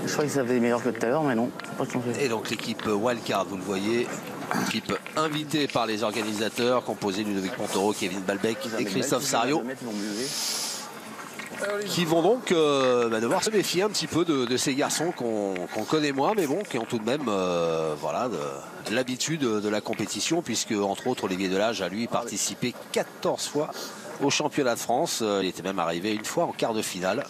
Je crois que ça faisait meilleur que tout à l'heure, mais non. Pas changé. Et donc l'équipe Wildcard, vous le voyez, équipe invitée par les organisateurs, composée de Ludovic Montoro, Kevin Balbec et Christophe Sario, qui vont donc devoir se méfier un petit peu de ces garçons qu'on connaît moins, mais bon, qui ont tout de même voilà, l'habitude de la compétition, puisque entre autres Olivier Delage a lui participé 14 fois au championnat de France. Il était même arrivé une fois en quart de finale.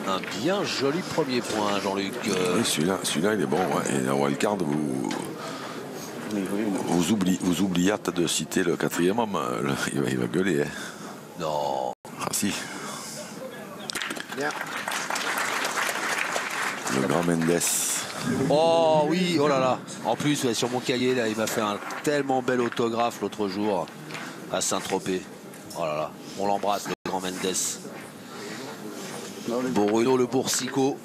Un bien joli premier point, Jean-Luc. Oui, celui-là, il est bon. Ouais. Et la wildcard, vous oubliez de citer le quatrième homme. Il va gueuler. Hein. Non. Ah si. Bien. Le grand Mendes. Oh oui, oh là là. En plus, ouais, sur mon cahier, là, il m'a fait un tellement bel autographe l'autre jour à Saint-Tropez. Oh là là, on l'embrasse, le grand Mendes. Bruno le Boursicot.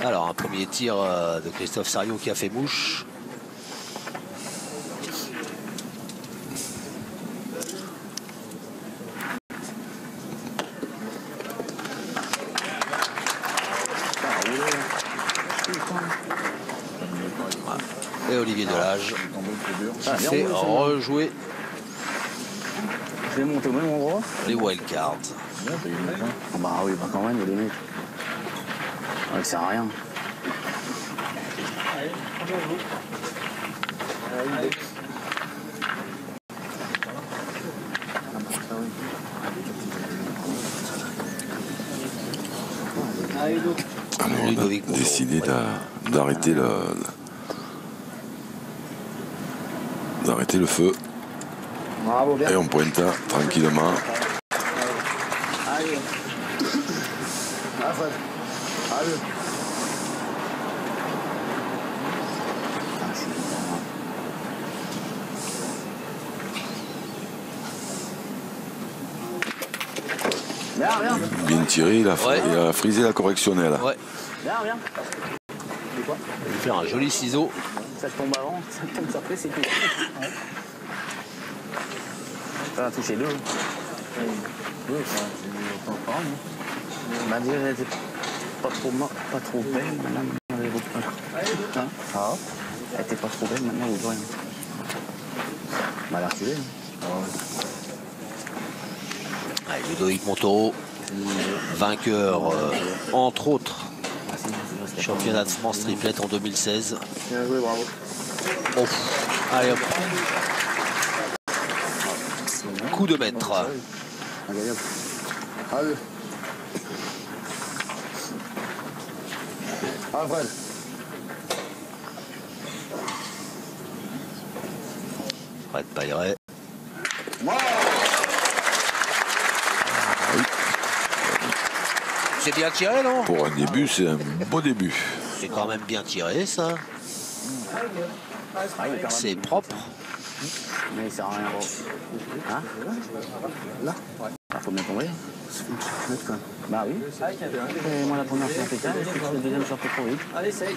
Alors, un premier tir de Christophe Sario qui a fait mouche. Et Olivier Delage qui fait rejouer Je vais monter au même endroit. les wildcards. Ah bah oui, bah quand même, il y a des mecs. Ouais, ça sert à rien. Alors, on a décidé d'arrêter le feu. Bravo, bien. Et on pointe tranquillement. Allez. Allez. Bien. Bien tiré, il a frisé la correctionnelle. Ouais. Bien. Il va faire un joli ciseau. Ça tombe avant, ça tombe après, c'est tout. Ça va toucher deux. Bah déjà, elle était pas trop belle, maintenant elle vaut pas. Hein? Ah, elle était pas trop belle, maintenant elle vaut rien. Bah elle a reculé. Allez, Ludovic Montoro, vainqueur entre autres championnat de France triplette en 2016. Bien joué, bravo. Oh. Allez hop. Coup de maître. Allez. Fred. Fred Pailleret. C'est bien tiré, non? Pour un début, c'est un beau début. C'est quand même bien tiré, ça. C'est propre. Mais il sert à rien. Hein? Là? Ah, faut bien tomber. Bah oui. Et moi la première fois impeccable, et puis la deuxième sortait trop vite. Allez, essaye.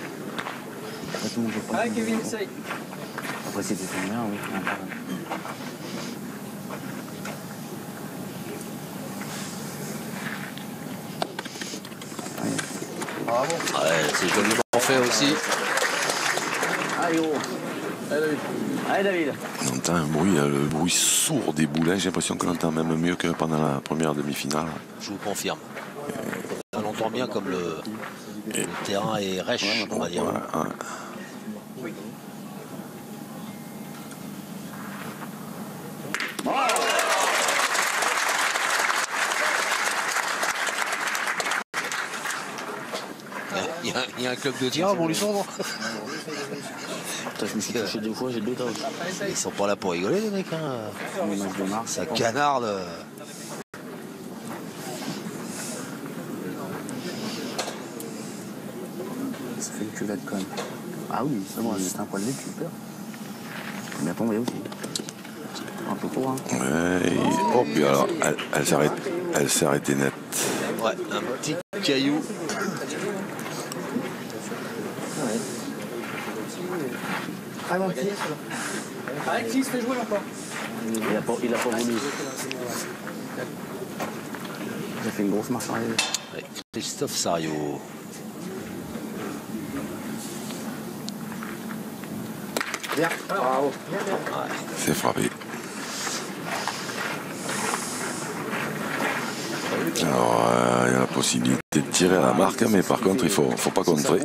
Après tout le monde peut pas. Allez, Kevin, essaye. Après si tu tombes bien, oui. Bravo. Ouais, c'est joliment fait aussi. Allez gros. Allez David. On entend un bruit, le bruit sourd des boulets. J'ai l'impression qu'on entend même mieux que pendant la première demi-finale. Je vous confirme. On entend bien comme le terrain est rêche, on va dire. Il y a un club de tir à Montluçon. Je me suis touché deux fois, j'ai deux tasses. Ils sont pas là pour rigoler, les mecs. Hein. Ça canarde. Ça fait une cuvette quand même. Ah oui, c'est bon, c'est un poil de cul, peur. Bien tombé aussi. Un peu court, hein. Ouais, hop, et alors, elle s'est arrêtée net. Ouais, un petit caillou. Alexis, fais jouer encore. Il a pas voulu. Il a fait une grosse marche arrière. Ouais, Christophe Sariot. Bien, bravo. C'est frappé. Alors, il y a la possibilité de tirer à la marque, mais par contre, il faut pas contrer.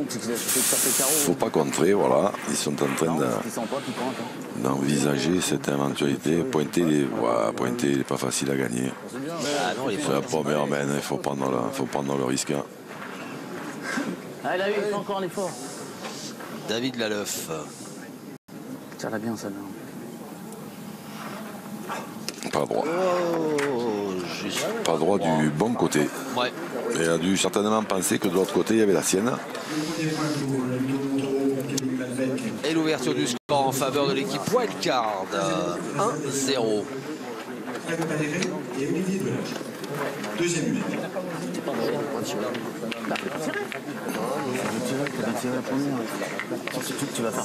Faut pas contrer, voilà. Ils sont en train d'envisager cette éventualité. Pointer, il n'est pas facile à gagner. Ah non, il est C'est la première main, il faut prendre le risque. Ah, il a eu, il fait encore un effort. David Laleuf. Tire-la bien, celle-là. Pas droit. Oh, juste. Pas droit du bon côté. Ouais. Et il a dû certainement penser que de l'autre côté, il y avait la sienne. Et l'ouverture du score en faveur de l'équipe Wildcard. 1-0. Deuxième minute. Tu vas faire.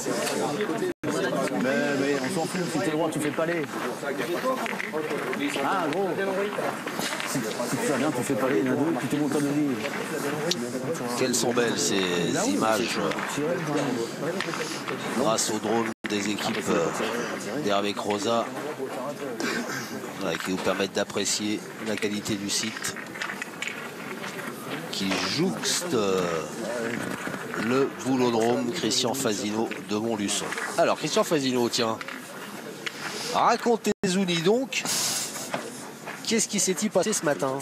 Mais on s'en fout, si t'es droit, tu fais palais. Ah, gros. Si tu vas bien, tu fais palais, il y en a deux, puis tu montes à deux lignes. Quelles sont belles ces images grâce au drone des équipes d'Hervé Croza qui nous permettent d'apprécier la qualité du site qui jouxte le boulodrome Christian Fasino de Montluçon. Alors Christian Fasino, tiens, racontez-nous donc, qu'est-ce qui s'est-il passé ce matin?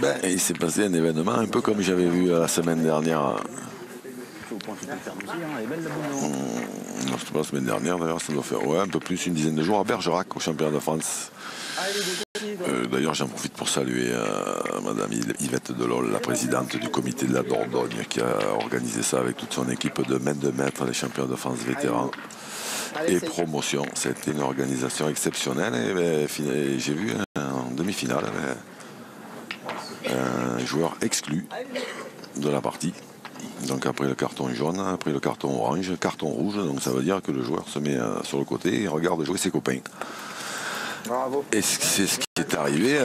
Ben, il s'est passé un événement un peu comme j'avais vu la semaine dernière. Non, c'était pas la semaine dernière d'ailleurs, ça doit faire un peu plus, une dizaine de jours à Bergerac, au championnat de France. D'ailleurs, j'en profite pour saluer Madame Yvette Delol, la présidente du comité de la Dordogne, qui a organisé ça avec toute son équipe de main de maître, les champions de France vétérans et promotion. C'était une organisation exceptionnelle et ben, j'ai vu en demi-finale un joueur exclu de la partie. Donc après le carton jaune, après le carton orange, carton rouge, donc ça veut dire que le joueur se met sur le côté et regarde jouer ses copains. Bravo. Et c'est ce qui est arrivé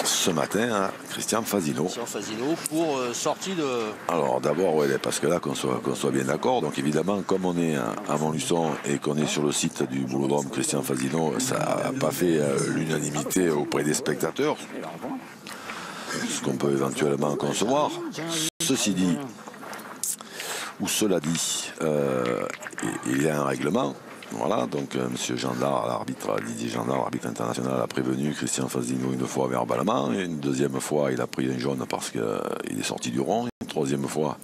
ce matin à Christian Fasino. Christian Fasino pour sortie de... Alors d'abord, ouais, parce que là, qu'on soit bien d'accord, donc évidemment, comme on est à Montluçon et qu'on est sur le site du boulodrome Christian Fasino, ça n'a pas fait l'unanimité auprès des spectateurs, ce qu'on peut éventuellement concevoir. Ceci dit, ou cela dit, il y a un règlement. Voilà, donc M. Gendard, l'arbitre, Didier Gendard, l'arbitre international, a prévenu Christian Fasino une fois verbalement, et une deuxième fois il a pris un jaune parce qu'il est sorti du rond, une troisième fois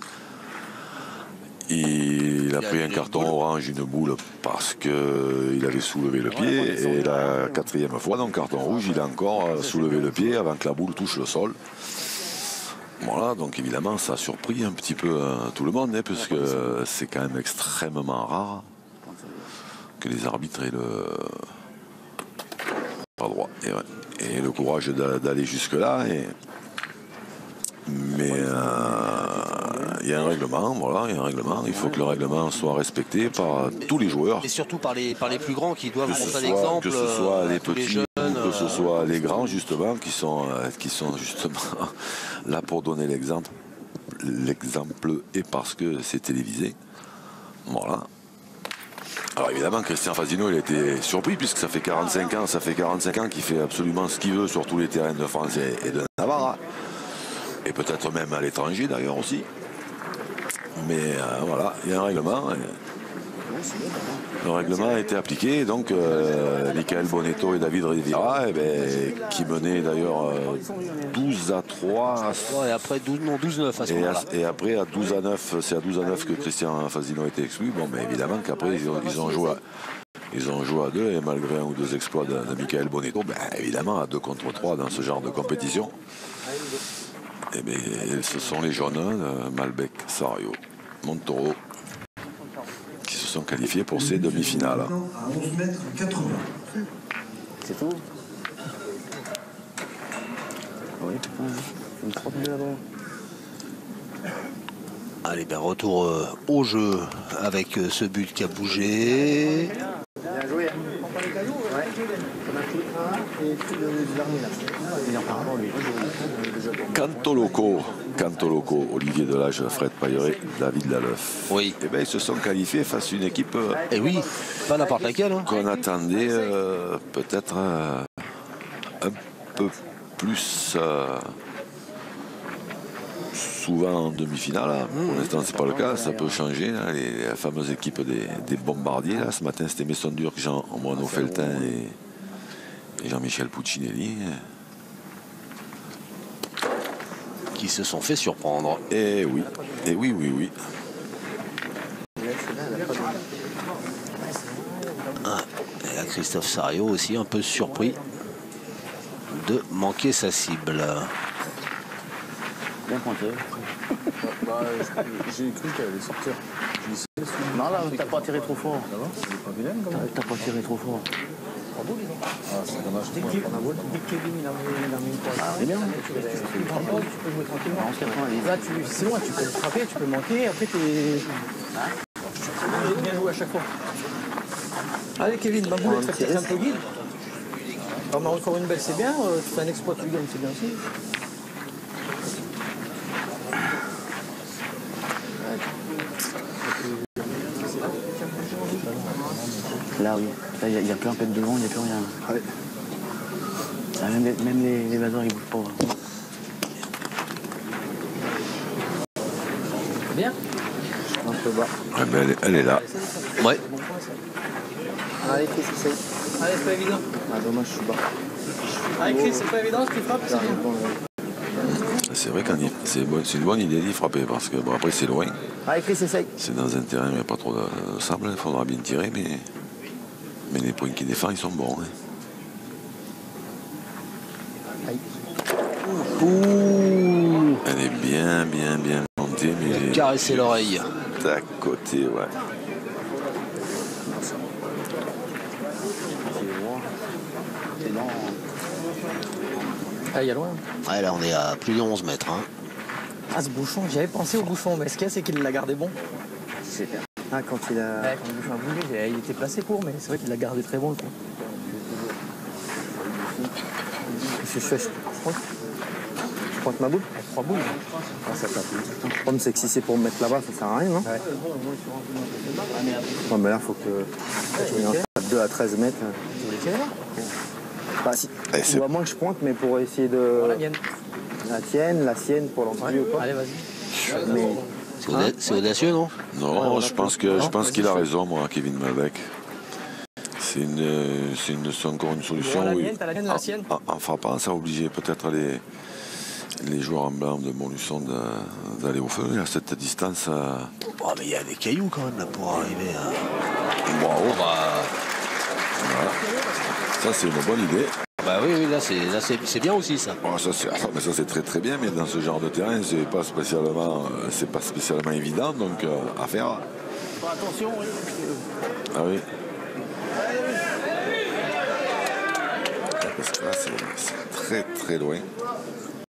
il a pris un carton orange, une boule parce qu'il avait soulevé le pied, et la quatrième fois, donc carton rouge, il a encore soulevé le pied avant que la boule touche le sol. Voilà, donc évidemment ça a surpris un petit peu tout le monde, puisque c'est quand même extrêmement rare que les arbitres aient pas droit et le courage d'aller jusque là, mais il y a un règlement, voilà, il y a un règlement, il faut que le règlement soit respecté par tous les joueurs, Et surtout par les plus grands qui doivent montrer que l'exemple, ce soit les tous les petits jeunes, ou que ce soit les grands justement qui sont justement là pour donner l'exemple et parce que c'est télévisé, voilà. Alors évidemment, Christian Fasino, il a été surpris puisque ça fait 45 ans qu'il fait absolument ce qu'il veut sur tous les terrains de France et de Navarre, et peut-être même à l'étranger d'ailleurs aussi. Mais voilà, il y a un règlement. Le règlement a été appliqué, donc Michael Bonetto et David Riviera, qui menaient d'ailleurs 12-3. Ouais, et après 12-9 à ce moment-là. Et après à 12-9, c'est à 12-9 que Christian Fasino a été exclu. Bon, mais évidemment qu'après ils ont joué à deux, et malgré un ou deux exploits de Michael Bonetto, évidemment à 2 contre 3 dans ce genre de compétition, ce sont les jaunes, Malbec, Sariot, Montoro, qui se sont qualifiés pour ces demi-finales. À 11 mètres 80. C'est tout. Oui, putain, je me trompe là-bas. Allez, ben retour au jeu avec ce but qui a bougé. Bien joué. Ouais. On a pris un et tout le dernier là. Il en parle lui. Cantoloco, Olivier Delage, Fred Pailleret, David Laleuf. Oui. Et bien ils se sont qualifiés face à une équipe Et oui, pas n'importe laquelle. Hein. qu'on attendait peut-être un peu plus souvent en demi-finale. Pour l'instant, c'est pas le cas, ça peut changer. Là, les fameuses équipes des bombardiers. Là. Ce matin, c'était Messon Durk, Jean Moineau Feltin et Jean-Michel Puccinelli. Qui se sont fait surprendre. Et oui, oui. Et là, Christophe Sario aussi un peu surpris de manquer sa cible. Bien pointé. J'ai cru qu'elle allait sortir. Non, là, t'as pas tiré trop fort. Ça va? C'est pas vilain comme ça. T'as pas tiré trop fort. Ah, c'est dommage. Dès que Kevin il a mis une passe. C'est bien. Tu peux jouer tranquillement. 11,90. Là, c'est loin, tu peux frapper, tu peux manquer, après t'es. Bien joué à chaque fois. Allez Kevin, ma boulette, fais peut-être un peu guide. On a encore une belle, c'est bien. Tu fais un exploit, tu gagnes, c'est bien aussi. Là, oui. Là, il n'y a plus un pet devant, il n'y a plus rien. Allez. Ah, même les vaseurs, ils bougent pas. Bien. Un peu bas. Eh ben, elle est là. Ouais. Allez Chris, essaye. Allez, c'est pas évident. Ah, dommage, je suis bas. Allez Chris, c'est pas évident, si tu frappes, c'est bien. C'est vrai que c'est une bonne idée d'y frapper parce que bon, après c'est loin. Allez, Chris, essaye. C'est dans un terrain où il n'y a pas trop de sable. Il faudra bien tirer, mais les points qui défendent, ils sont bons. Hein. Ouh, Elle est bien montée, mais il a caressé l'oreille. d'à côté, ouais. C'est lent. Ah, il y a loin. Ouais, là, on est à plus de 11 mètres. Hein. Ah, ce bouchon, j'avais pensé au bouchon, mais ce qu'il y a, c'est qu'il l'a gardé bon. C'est bien. Ah, quand il a. Ouais, quand le bouchon a bougé, il était placé pour, mais c'est vrai qu'il l'a gardé très bon le coup. Je pointe ma boule. 3 boules. Ah, ça tape. Le problème, c'est que si c'est pour me mettre là-bas, ça sert à rien, non? Ouais. Ouais, mais là, faut que. Je mets un 2 à 13 mètres. Tu voulais tirer là? Bah, si. Eh, c'est- On voit moins que je pointe, mais pour essayer de. Voilà, Yann. La tienne, la sienne, pour l'entrée ou pas. Allez, vas-y. Mais. C'est audacieux, non? Non, je pense qu'il a raison, moi, Kevin Malbec. C'est encore une solution. Voilà, la Oui. mienne, t'as la mienne, la sienne. En frappant, ça a obligé peut-être les joueurs en blanc de Montluçon d'aller au feu. À cette distance, Oh, mais il y a des cailloux quand même là pour arriver à. bravo. Bah, Voilà. Ça, c'est une bonne idée. bah oui, là c'est bien aussi ça. Bon, ça, c'est très bien, mais dans ce genre de terrain, c'est pas spécialement évident, donc à faire. Attention, oui. Ah oui. Parce que là, c'est très loin.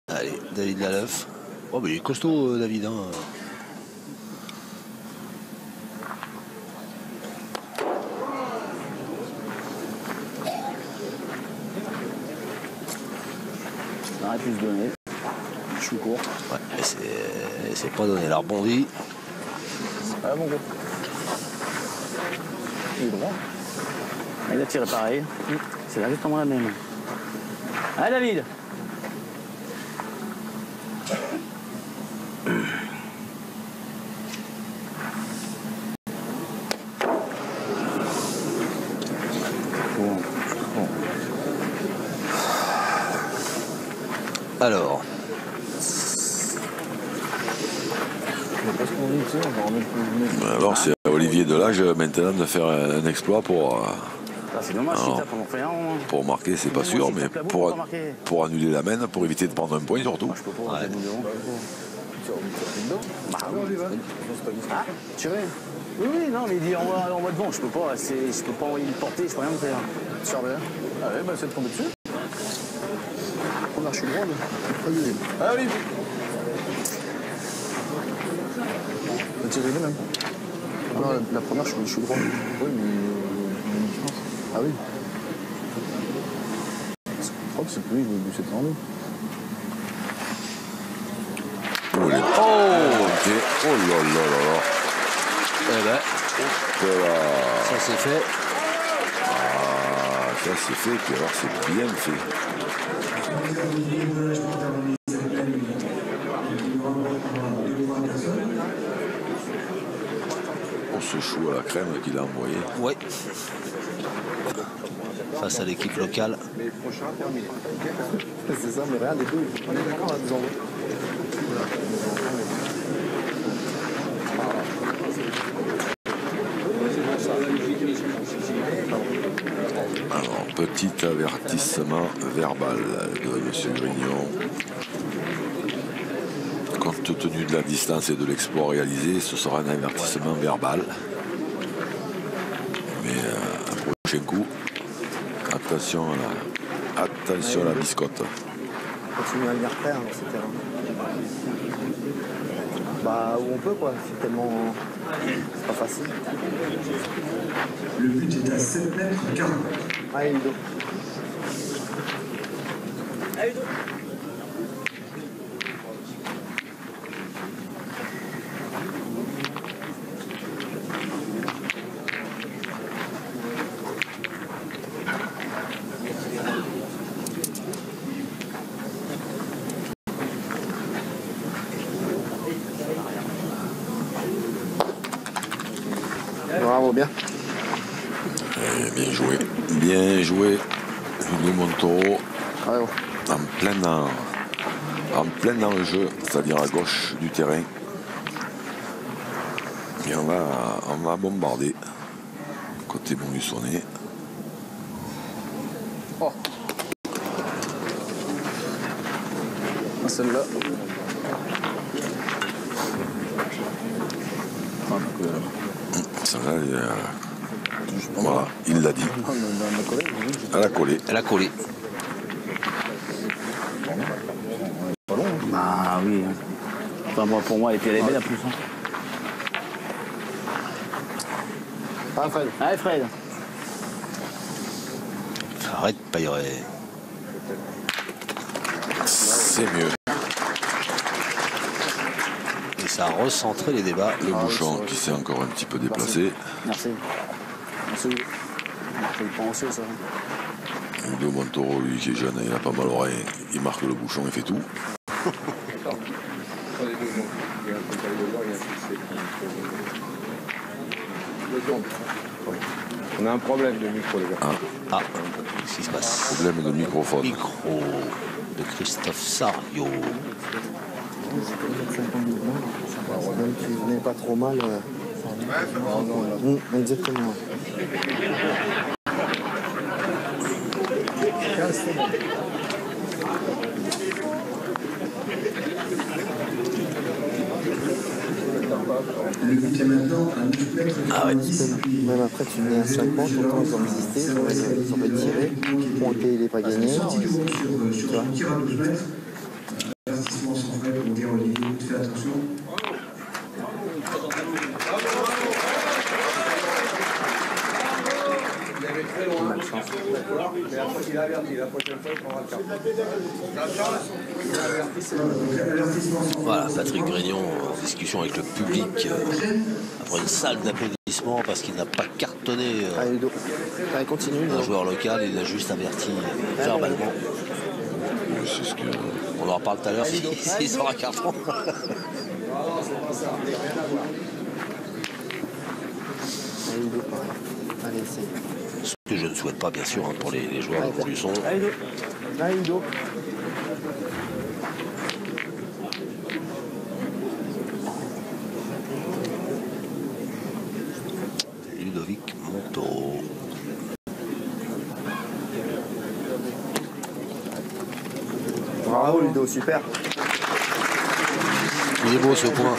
Allez, David Laleuf. Oh, mais il est costaud, David. Hein. On aurait pu se donner. Je suis court. Ouais, mais c'est pas donné. Il a rebondi. Ah, mon gars. Il est droit. Il a tiré pareil. C'est exactement la même. Allez, David. Alors, Alors, c'est à Olivier Delage maintenant de faire un exploit pour Ah, c'est dommage, si Alors, t'as pendant fait un. pour marquer, c'est pas Moi, sûr, si mais tape la boule, pour, on va marquer. pour annuler la main, pour éviter de prendre un point surtout. Moi, je peux pas. Ouais. Bah, oui. Ah, tiré. Oui, oui, non, mais il dit envoie devant, je peux pas envoyer le porter, je peux rien me faire. Charles. Ah ouais, bah c'est de tomber dessus. Première, je suis droit, là. Ah oui. On va tirer les mêmes. Non, la première, je suis droit. Oui, mais. Ah oui. Je crois que c'est plus, je vais bûcher en nous. Oh, ok. Oh là là là là. Eh ben, Voilà. ça c'est fait. Ah, ça c'est fait, puis alors c'est bien fait. Oh, ce chou à la crème qu'il a envoyé. Oui. Face à l'équipe locale. C'est ça, mais rien des deux. On est d'accord à nous envoyer. Alors, petit avertissement verbal de M. Grignon. Compte tenu de la distance et de l'exploit réalisé, ce sera un avertissement verbal. Mais un prochain coup, attention à la biscotte. Continuer à venir faire, etc. Bah, où on peut, quoi. C'est tellement. C'est pas facile. Le but est à 7 mètres 40. Ah, Ludo. Bravo, bien. Bien joué. Bien joué. Ludo Montoro Bravo. en plein dans le jeu, c'est-à-dire à gauche du terrain. Et on va bombarder. Côté Montluçonnet. Oh. Ah, celle-là. Ah, donc, Celle-là, voilà, il l'a dit. Elle a collé. Elle a collé. Bah oui. Enfin, moi, pour moi, et puis elle est belle en plus. Hein. Ah, Fred. Allez, Fred. Arrête, Pailleret. C'est mieux. Et ça a recentré les débats. Le bouchon qui s'est encore un petit peu déplacé. Merci. Merci. Je le prends aussi, ça. Ludo Montoro, lui qui est jeune, il a pas mal l'oreille. Il marque le bouchon, il fait tout. On a un problème de micro, les gars. Ah, qu'est-ce qui se passe? Problème de microphone. Micro de Christophe Sario. Même s'il venait pas trop mal. Exactement. Le but est maintenant à 9 mètres 90. Même après, tu mets un 50, autant ils ont résisté, ils ont retiré. Pointé, il n'est pas gagné. Sortie de groupe sur un tir à 12 mètres. Avertissement sans frais pour dire Olivier, fais attention. Voilà, Patrick Grignon en discussion avec le public après une salle d'applaudissements parce qu'il n'a pas cartonné Allez, Ludo. Allez, continue. un joueur local, il a juste averti verbalement. C'est ce que... On en reparle tout à l'heure s'il sort un carton. Allez, Ludo, pareil. Allez, essaye. Ce que je ne souhaite pas bien sûr hein, pour les joueurs de Montluçon. Allez, Ludo. Allez, Ludo. Ludovic Montoro. Bravo, Ludo, super. Il est beau ce point.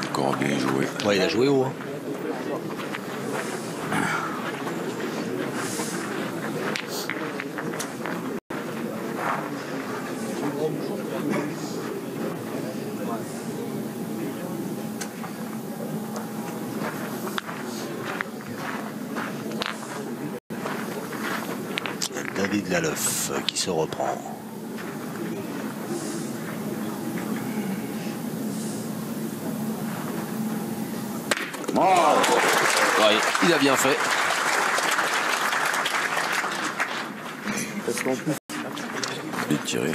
Encore bien joué. Ouais, il a joué haut. Hein. David Laleuf qui se reprend. Oh, Ouais, il a bien fait. Parce qu'en plus, Bien tiré.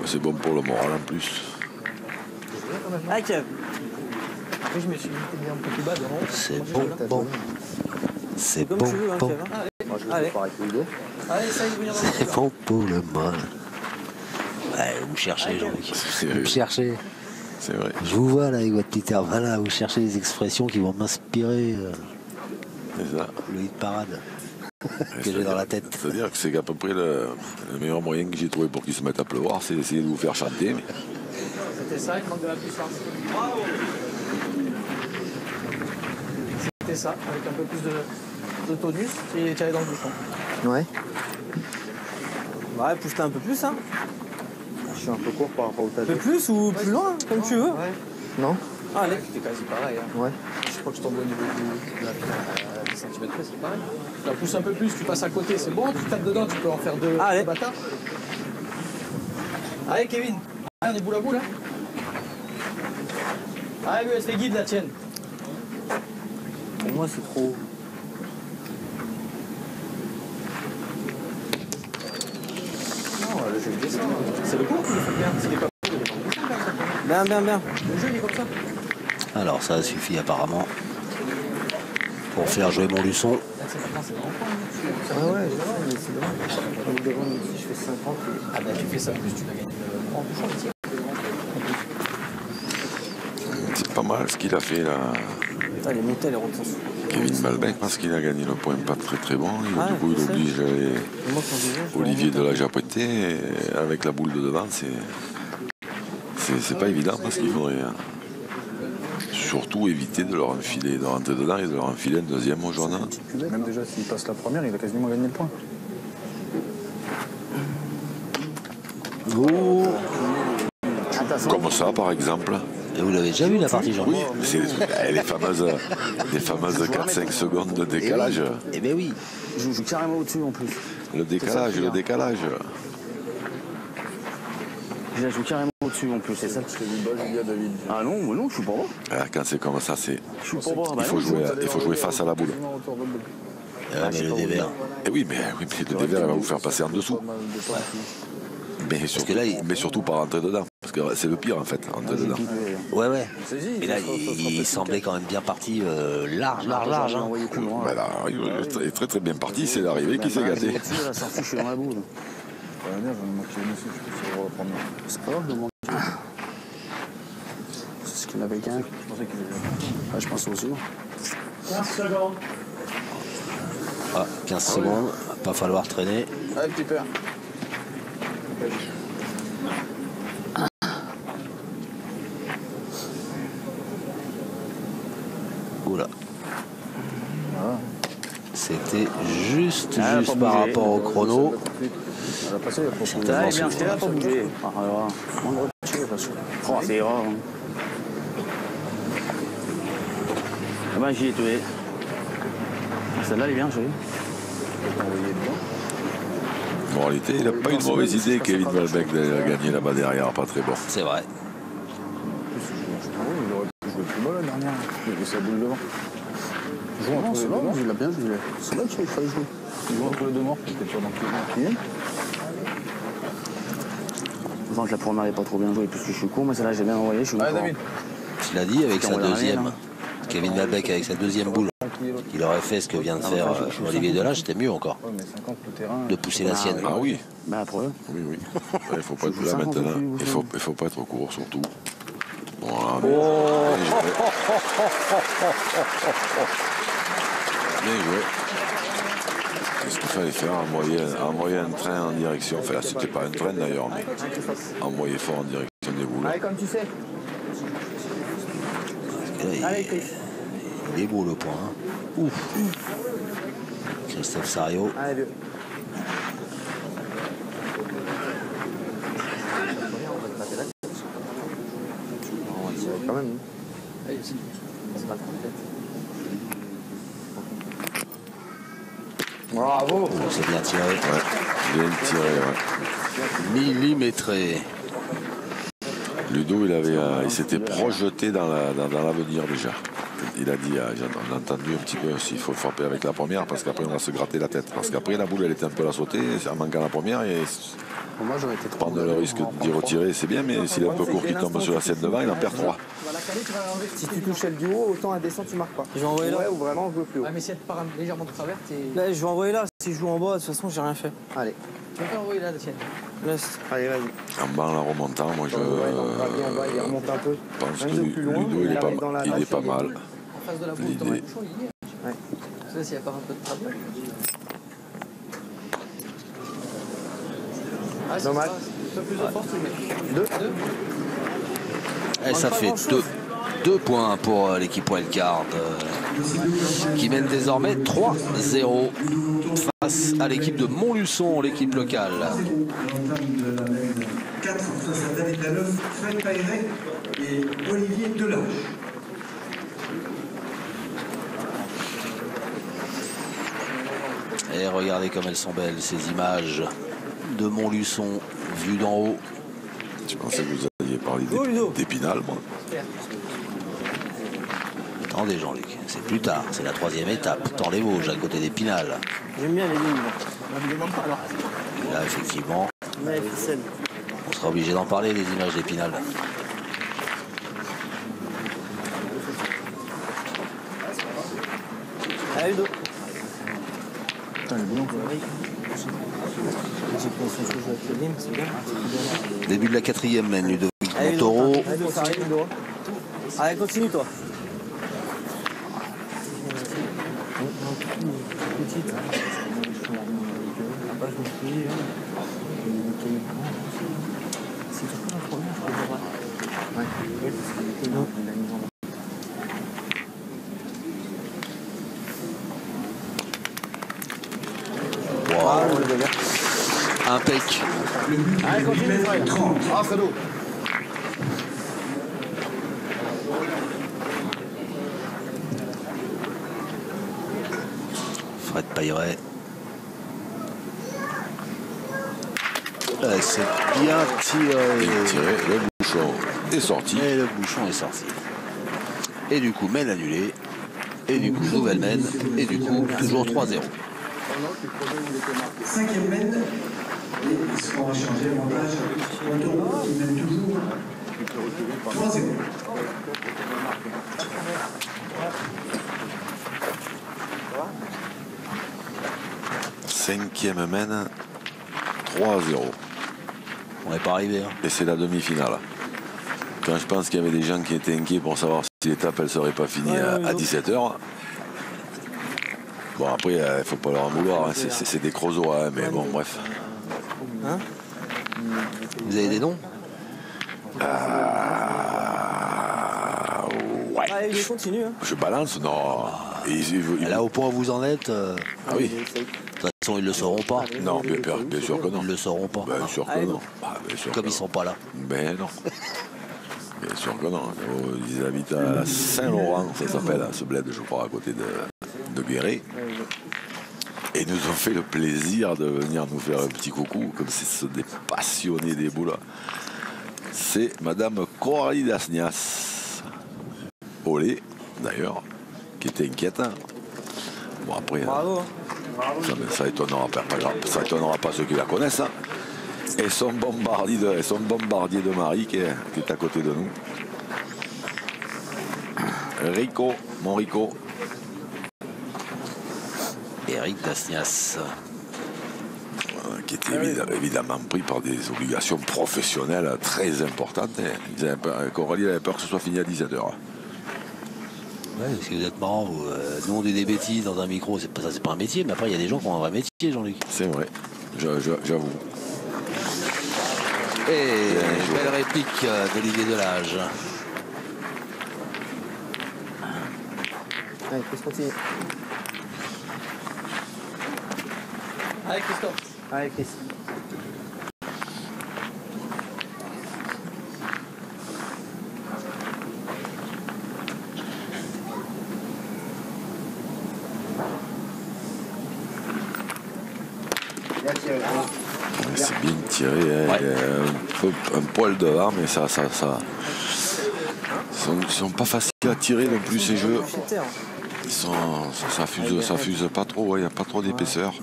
C'est bon pour le moral en plus. Ah, Kev. Après, je me suis dit que t'es un peu plus bas devant. C'est bon. C'est Comme bon. tu veux, hein, Bon. Kev. Hein. moi je Allez. vais pareil que Hugo. Allez, ça y est, venir dans le C'est bon pour le moral. Ouais, vous cherchez, Jean-Luc. Vous cherchez. C'est vrai. Je vous vois là avec votre petit air malin, vous cherchez des expressions qui vont m'inspirer C'est ça. le hit parade que j'ai dans la tête. C'est-à-dire que c'est à peu près le meilleur moyen que j'ai trouvé pour qu'ils se mettent à pleuvoir, c'est d'essayer de vous faire chanter. Mais C'était ça, il manque de la puissance. C'était ça, avec un peu plus de tonus, et tu allais dans le bouchon. Ouais. Ouais, pousse-toi un peu plus, hein. Je suis un peu court par rapport au Un peu tas. plus ou plus loin, comme tu veux. Non. Allez, c'était quasi pareil. Hein. Ouais. Je crois que je t'envoie au niveau de la 10 cm près, c'est pareil. Tu la pousses un peu plus, tu passes à côté, c'est bon, tu tapes dedans, tu peux en faire deux bâtards. Allez, Kevin. Allez, on est boule à boule, hein. Allez, lui, elle se les guide, la tienne. Pour moi, c'est trop. Non, le jeu, il descend. C'est le cours qui le fait bien. S'il est pas court, il est dans le bouchon, quand même. Bien. Le jeu, il est comme ça. Alors ça suffit apparemment pour faire jouer mon luçon. Là, c'est maintenant, c'est vraiment pas. Ah ouais, je sais, mais c'est dommage. Comme devant, si je fais 50. Ah bah tu fais ça plus, tu la gagnes en bouchon ici. c'est pas mal ce qu'il a fait là, Putain, les montées, les retentent sous. Kevin Malbec, parce qu'il a gagné le point pas très bon. Et Ouais, du coup, il je sais. oblige Moi, quand je joue, Olivier de la Japété avec la boule de devant. C'est pas évident parce qu'il faudrait surtout éviter de leur enfiler, de rentrer dedans et de leur enfiler un deuxième au journal. même déjà, s'il passe la première, il a quasiment gagné le point. Comme ça, par exemple. Et vous l'avez déjà vu la partie, Jean? Oui, c'est les fameuses 4-5 secondes de décalage. Eh ben oui. je joue carrément au-dessus en plus. Le décalage. Je la joue carrément au-dessus en plus, c'est ça. Ah non, mais non, je suis pas bas. Alors, quand c'est comme ça, Je suis pas bas. il faut jouer face à la boule. Mais le dévers. Et oui, mais le dévers va vous faire passer en dessous. Mais surtout pas rentrer dedans. Parce que c'est le pire en fait, rentrer dedans. Ouais. Et là, il semblait quand même bien parti large. Hein. Ben là, il est très bien parti, c'est l'arrivée qui s'est gâté. La sortie, je suis dans la boule. C'est pas grave de manquer. C'est ce qu'il n'avait qu'un. Ah, je pense aussi. 15 secondes. Ah, 15 secondes, pas falloir traîner. Allez, petit père. Oula. C'était juste Ah, pas par bougé. rapport au chrono. Elle a passé, il y a pas C'est Ah, tellement bien, souvent. j'étais là pour bouger. Ah, voilà. On le retire parce que. Oh, c'est grave. Hein. Ah ben, j'y ai tué. Celle-là, elle est bien, jolie. En réalité, il n'a pas une mauvaise idée, Kevin Malbec, d'aller gagner là-bas derrière, pas très bon. C'est vrai. Il aurait pu jouer plus bas la dernière. Il avait sa boule devant. Joue Non, entre c'est les là, deux morts. il a bien joué. C'est là qu'il fallait jouer. Joue entre les deux morts, peut-être pas dans le pied. Enfin, que la première n'est pas trop bien jouée puisque je suis court, mais celle-là, j'ai bien envoyé. Je suis Allez, court. David. Tu l'as dit avec sa On va y arriver, deuxième. là. Kevin Malbec avec sa deuxième boule. Il aurait fait ce que vient de faire Olivier Delage, c'était mieux encore. Ouais, mais 50 tout terrain. De pousser la sienne. Ah oui, Bah, après. oui. Il faut pas être là 50 maintenant. au-dessus, Il faut pas être court surtout. Voilà. Bien joué. Qu'est-ce qu'il fallait faire? Envoyer un train en direction. Enfin, là, c'était pas un train d'ailleurs, mais envoyer fort en direction des boules. Allez, comme tu sais. Et là, Allez, Chris. il est beau le point. Hein. Ouf. Christophe Sario. Allez, vieux. Quand même. Allez, aussi. On se bat en tête. Bravo. Oh, c'est bien tiré. Ouais, bien tiré, ouais. Millimétré. Ludo, il s'était projeté dans l'avenir déjà. Il a dit, on a entendu un petit peu s'il faut frapper avec la première parce qu'après on va se gratter la tête. Parce qu'après la boule elle était un peu à la sauter en manquant la première et Moi, j'aurais été trop. prendre le risque d'y retirer c'est bien mais s'il est un peu court qu'il tombe sur la scène devant il en perd 3. Si tu touchais le duo, autant à descendre, tu marques pas. Je vais envoyer là. Ouais, ou vraiment jouer plus haut. Ouais, mais si elle part légèrement de travers, là, je vais envoyer là. Si je joue en bas, de toute façon, j'ai rien fait. Allez, Tu vas pas envoyer là, la tienne. Laisse. allez, vas-y. En bas en la remontant, moi je Ouais, on va, il remonte un peu. pense Un que peu plus loin, Ludo il est arrive dans la pas masse, mal. En face de la boule, L'idée. t'auras le bouchon, il y est. Ouais. Ça, s'il y a pas un peu de travers. Ah, Dommage. Un peu plus de force, tu le mets. 2. Et ça fait 2 points pour l'équipe Wildcard qui mène désormais 3-0 face à l'équipe de Montluçon, l'équipe locale. 4 face à David Lanoff, Fred Paéret et Olivier Delage. Et regardez comme elles sont belles ces images de Montluçon vues d'en haut. Je pensais que vous alliez parler d'Épinal moi. Attendez Jean-Luc, c'est plus tard, c'est la 3e étape, dans les Vosges, à côté d'Épinal. J'aime bien les lignes. On me demande pas alors. Et là effectivement, Mais ficelle. on sera obligé d'en parler des images d'Épinal. Allez, Ludo. Putain, le boulon. J'ai pris son chose avec les lignes, c'est bien. Début de la 4e mène Ludovic Allez, Montoro. Ludo, ça arrive, Ludo. Allez, continue, toi. Petite. Impec. Allez, continue, 30. Ah, Fredo. Fred Pailleret. C'est bien tiré. Le bouchon est sorti. Et le bouchon est sorti. Et du coup, mène annulée. Et du coup, nouvelle mène. Et du coup, toujours 3-0. 5e mène, et ils seront rechargés avantage Montoro qui mène toujours 3-0. Cinquième mène 3-0. On n'est pas arrivé. Hein. Et c'est la demi-finale. Quand je pense qu'il y avait des gens qui étaient inquiets pour savoir si l'étape elle serait pas finie à 17h. Bon après il ne faut pas leur en vouloir, hein. C'est des crozos, hein, mais bon bref. Hein? Vous avez des noms? Ouais. Allez, je continue. Hein. Je balance, non. Et là, au point où vous en êtes, Ah oui. de toute façon, ils le sauront pas. Non, bien sûr que non. Ils le sauront pas. Bien sûr que non. Bien sûr Comme que ils sont pas là. Ben non. Bien sûr que non. Ils habitent à Saint-Laurent, ça s'appelle, ce bled, je crois, à côté de Guéret. Et nous ont fait le plaisir de venir nous faire un petit coucou, comme c'est des passionnés des boules. C'est Madame Coralie Dasnias. Olé, d'ailleurs, qui était inquiète. Bon, après, Bravo. ça étonnera pas ceux qui la connaissent. Hein. Et son bombardier de Marie qui est à côté de nous. Rico, mon Rico. Eric Dasnias. Qui était évidemment pris par des obligations professionnelles très importantes. Coralie avait peur que ce soit fini à 17h. Ouais, parce que vous êtes marrant, vous. Nous on dit des bêtises dans un micro, c'est pas un métier, mais après il y a des gens qui ont un vrai métier, Jean-Luc. C'est vrai, j'avoue. Et belle réplique d'Olivier Delage. Allez, Chris, continue. Allez, Christophe. Allez, Chris. C'est bien tiré, hein. Ouais. Il est un poil devant, mais ça. Ils sont pas faciles à tirer non plus ces jeux. Ça fuse pas trop, il n'y a pas trop d'épaisseur.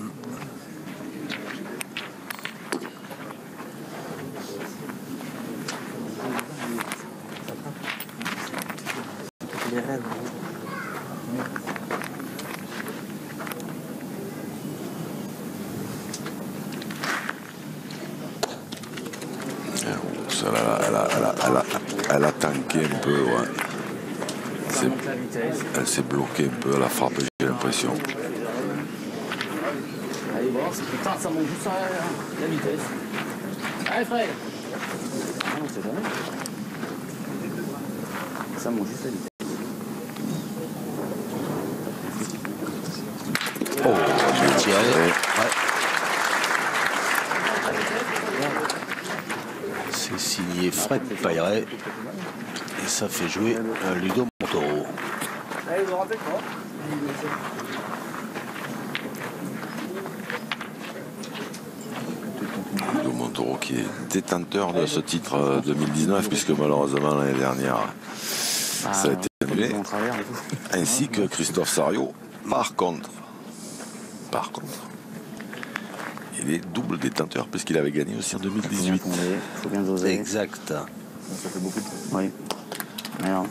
Elle a tanké un peu, ouais. Elle s'est bloquée un peu à la frappe, j'ai l'impression. Allez voir, putain, ça monte juste la vitesse. Allez Fred. Ah non, c'est jamais. Ça monte juste la vitesse. Oh, bien tiré. Ouais. C'est signé Fred Payret. Et ça fait jouer Ludo Montoro. Allez, vous vous rappelez quoi? Ludo Montoro qui est détenteur de ce titre 2019, puisque malheureusement l'année dernière ça a été annulé, ainsi que Christophe Sario. Par contre, il est double détenteur puisqu'il avait gagné aussi en 2018. Faut bien doser. Exact. Ça fait beaucoup de... Oui. Merde.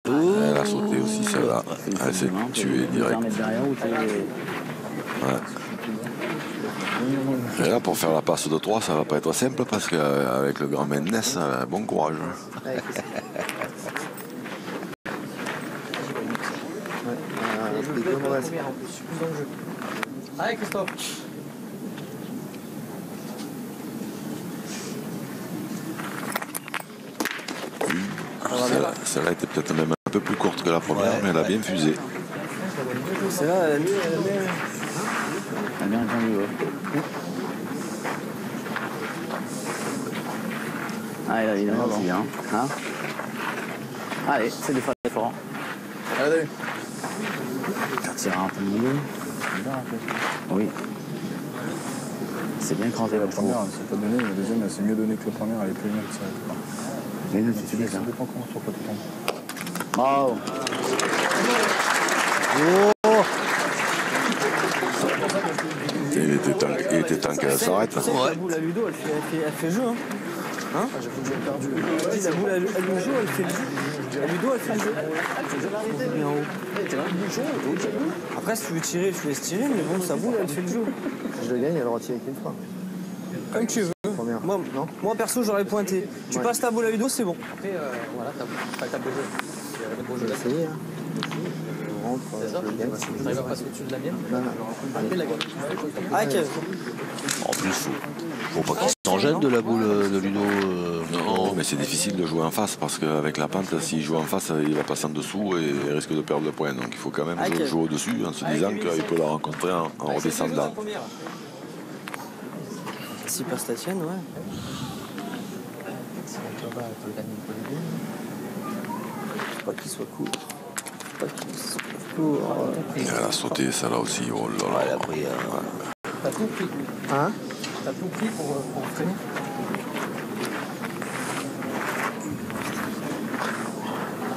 Elle a sauté aussi celle-là. Elle s'est tuée direct. Ouais. Et là, pour faire la passe de 3, ça va pas être simple parce qu'avec le grand Mendes, bon courage. Allez, Christophe. Celle-là était peut-être même un peu plus courte que la première, mais elle a bien fusé. C'est là, elle a mis. Elle a bien entendu, ouais. Ah, il a aussi, hein. Allez, c'est des fois fort. Allez, Tire un peu mieux. Oui. C'est bien cranté la là, je trouve. première, c'est pas donné, la deuxième, elle s'est mieux donnée que la première, elle est plus mieux que ça. Mais non, tu Ça dépend comment sur quoi tu tombes. Bravo. Il était temps qu'elle s'arrête. Tu sais que la boule à Ludo, elle fait jeu. Hein j'avoue que j'ai perdu. Je dis, la boule à Ludo, elle fait le jeu. La Ludo, elle fait le jeu. Bien haut. Après, si tu veux tirer, tu laisses tirer, mais bon, sa boule, elle fait le jeu. Si je le gagne, elle aura tiré qu'une fois. Comme tu veux. Moi, perso, j'aurais pointé. Tu passes ta boule à Ludo, c'est bon. Après, voilà, t'as le beau jeu. Le beau jeu là. Essayez, hein. Je rentre, je le gagne. T'arrives à passer au-dessus de la mienne. Non, non. Après, la gagne. Ah, Kev. En plus, faut pas qu'il s'en gêne de la boule de Ludo. Non, mais c'est difficile de jouer en face parce qu'avec la pente, s'il joue en face, il va passer en dessous et il risque de perdre le point. Donc il faut quand même jouer au-dessus en se disant qu'il peut la rencontrer en redescendant. S'il passe la tienne, ouais. Pas qu'il soit court. Pas qu'il soit court. Elle a sauté celle-là aussi. Oh là là. Elle a pris T'as tout pris. Hein? T'as tout pris pour freiner.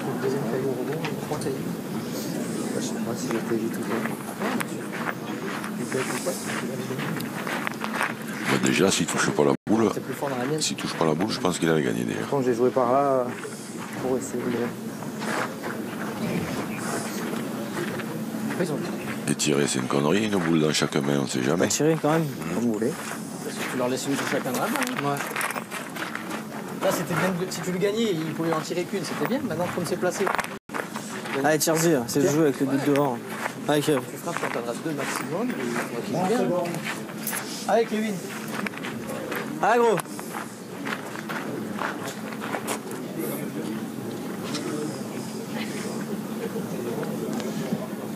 Le deuxième caillou au rebond, le trois cailloux. Je sais pas si j'étais du tout bon. Bah déjà, s'il touche pas la boule, T'es plus fort dans la mienne. s'il touche pas la boule, je pense qu'il avait gagné déjà. Quand j'ai joué par là pour essayer de... Après, ils ont Et tirer, c'est une connerie. Une boule dans chaque main, on sait jamais. Tirer quand même. Comme vous voulez. Parce que tu leur laissais une sur chacun de la main. Ouais. Là, c'était bien. Si tu le gagnais, il pouvait en tirer qu'une, c'était bien. Maintenant, comme c'est placé, Allez, Tierzi, c'est le jeu avec le but devant. Allez, Kev. tu frappes quand t'en as deux maximum. Et il faut qu'il joue bien. Allez, Kevin. Allez, gros.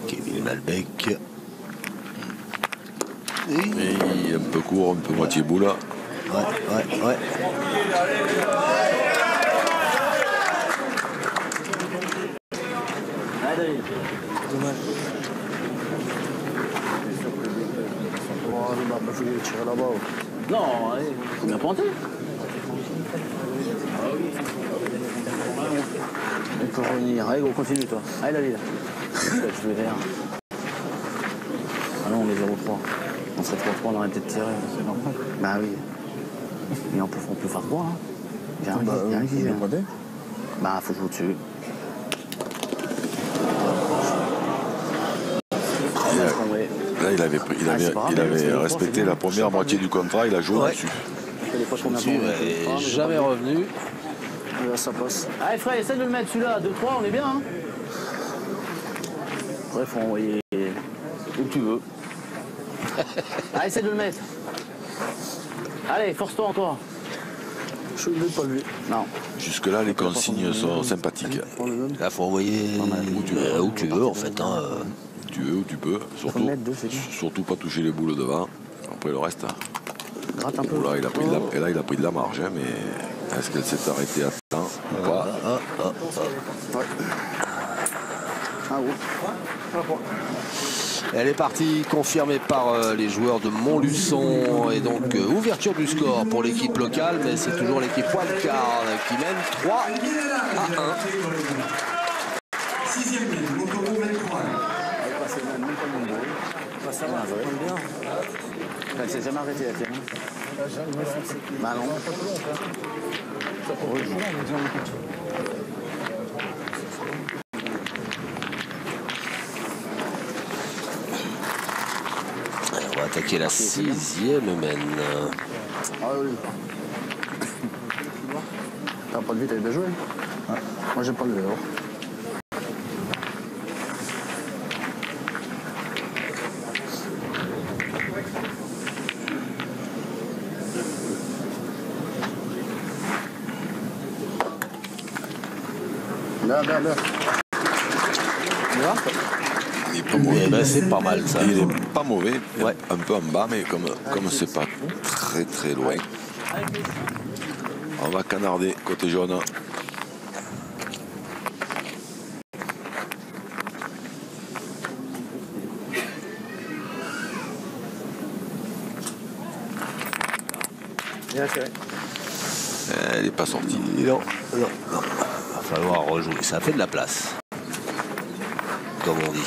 Kevin Malbec. Et il est un peu court, un peu moitié boule. Ouais. Dommage. Bah, faut les tirer là-bas. Non, allez, il a pointé. Il peut revenir. Allez, gros, continue, toi. Allez, David. Je vais vers. Ah non, on est 0-3. On serait 3-3, on aurait peut-être tiré. Bah oui. Mais on peut faire 3. Hein. Viens. Bah, faut jouer au-dessus. Là, il avait respecté la première moitié du contrat, il a joué dessus. Dessus, il n'est jamais revenu. Là, ça passe. Allez, frère, essaie de le mettre celui-là. 2-3, on est bien. Hein. Après, faut envoyer où tu veux. Allez, essaie de le mettre. Allez, force-toi encore. Je ne vais pas lever. Non. Jusque-là, les consignes sont sympathiques. Là, il faut envoyer où tu veux, en fait. Hein. Tu veux ou tu peux. Surtout pas toucher les boules devant. Après, le reste. Gratte un peu. Là, il a pris de la marge, hein, mais est-ce qu'elle s'est arrêtée à temps ou pas? Ouais. Ah oui. Elle est partie, confirmée par les joueurs de Montluçon. Et donc, ouverture du score pour l'équipe locale, mais c'est toujours l'équipe Wildcard qui mène 3-1. 6e minute, Montauban 23. Ça va, bien. Elle s'est jamais arrêtée, la tienne. Bah non. On va attaquer la 6e mène. Ah oui. T'as pas levé, t'avais bien joué. Ouais. Moi j'ai pas levé alors. Là. Il est pas mauvais. Eh ben, c'est pas mal ça. Il est pas mauvais, ouais. Un peu en bas, mais comme c'est pas très loin, on va canarder côté jaune. Elle n'est pas sortie. Non. Va falloir rejouer. Ça fait de la place. Comme on dit.